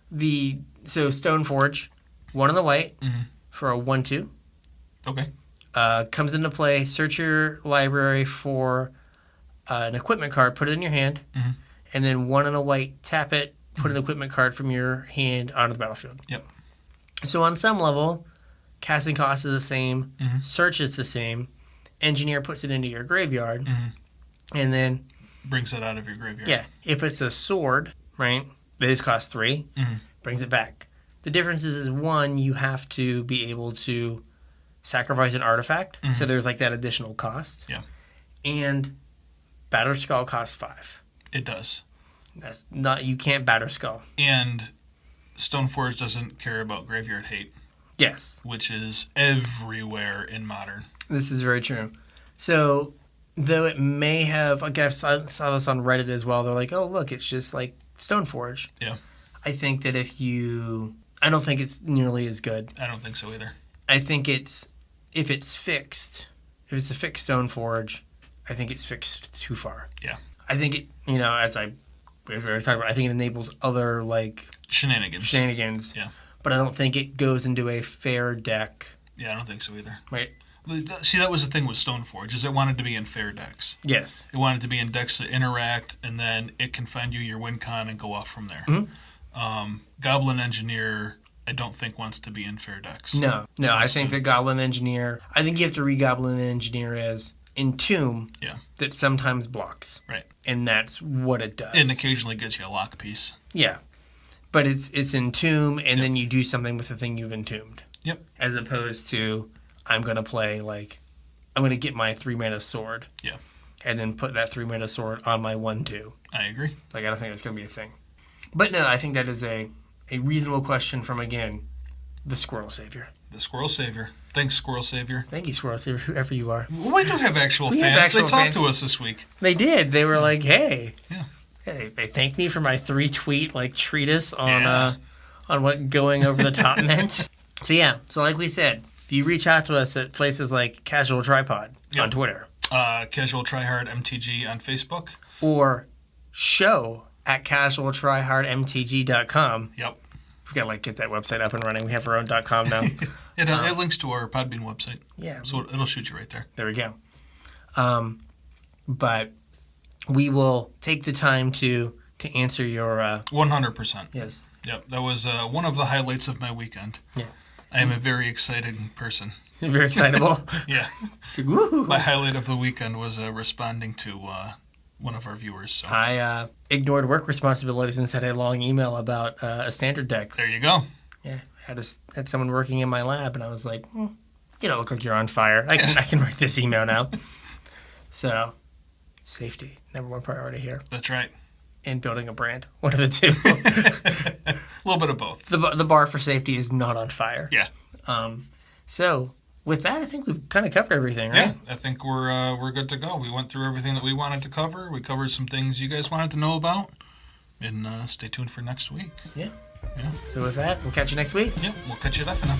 Stoneforge, 1 in the white for a 1/2. Okay. Comes into play, search your library for an equipment card, put it in your hand, and then 1 in a white, tap it, put an equipment card from your hand onto the battlefield. Yep. So on some level, casting cost is the same, search is the same, engineer puts it into your graveyard, and then brings it out of your graveyard. Yeah. If it's a sword, right, this costs 3, brings it back. The difference is 1, you have to be able to sacrifice an artifact, so there's like that additional cost. Yeah. And Batter Skull costs 5. It does. That's not, you can't Batter Skull. And Stoneforge doesn't care about graveyard hate. Yes. Which is everywhere in Modern. This is very true. So, though it may have, I guess I saw this on Reddit as well, they're like, oh, look, it's just like Stoneforge. Yeah. I think that I don't think it's nearly as good. I don't think so either. I think if it's fixed, if it's a fixed Stoneforge, I think it's fixed too far. Yeah. I think it, as we were talking about, I think it enables other, like... Shenanigans. Yeah. But I don't think it goes into a fair deck. Yeah, I don't think so either. Right. See, that was the thing with Stoneforge, is it wanted to be in fair decks. Yes. It wanted to be in decks that interact, and then it can find you your win con and go off from there. Goblin Engineer, I don't think wants to be in fair decks. No, I think the Goblin Engineer, I think you have to read Goblin Engineer as Entomb that sometimes blocks. Right. And that's what it does. And occasionally gets you a lock piece. Yeah. But it's Entomb, and then you do something with the thing you've entombed. Yep. As opposed to, I'm going to play, I'm going to get my 3-mana sword. Yeah. And then put that 3-mana sword on my 1/2. I agree. I don't think that's going to be a thing. But no, I think that is a reasonable question from, again, the Squirrel Savior. The Squirrel Savior. Thanks, Squirrel Savior. Thank you, Squirrel Savior, whoever you are. Well, we do have actual fans. They talked to us this week. They did. They were like, hey. Yeah. They thanked me for my 3-tweet treatise on what going over the top meant. So yeah, like we said, if you reach out to us at places like Casual Tripod on Twitter. Casual Try Hard MTG on Facebook. Or show at casualtryhardmtg.com. Yep. We've got to get that website up and running. We have our own .com now. It links to our Podbean website. Yeah. So it'll shoot you right there. There we go. But we will take the time to answer your... 100%. Yes. Yep. That was one of the highlights of my weekend. Yeah. I am a very excited person. Very excitable? Yeah. Woo! My highlight of the weekend was responding to one of our viewers. So. I ignored work responsibilities and sent a long email about a standard deck. There you go. Yeah. Had someone working in my lab, and I was like, you don't look like you're on fire. I can write this email now. So, safety, #1 priority here. That's right. And building a brand. One of the two. A little bit of both. The bar for safety is not on fire. Yeah. So, with that, I think we've kind of covered everything, right? Yeah, I think we're good to go. We went through everything that we wanted to cover. We covered some things you guys wanted to know about. And stay tuned for next week. Yeah. Yeah. So with that, we'll catch you next week. Yeah, we'll catch you at FNM.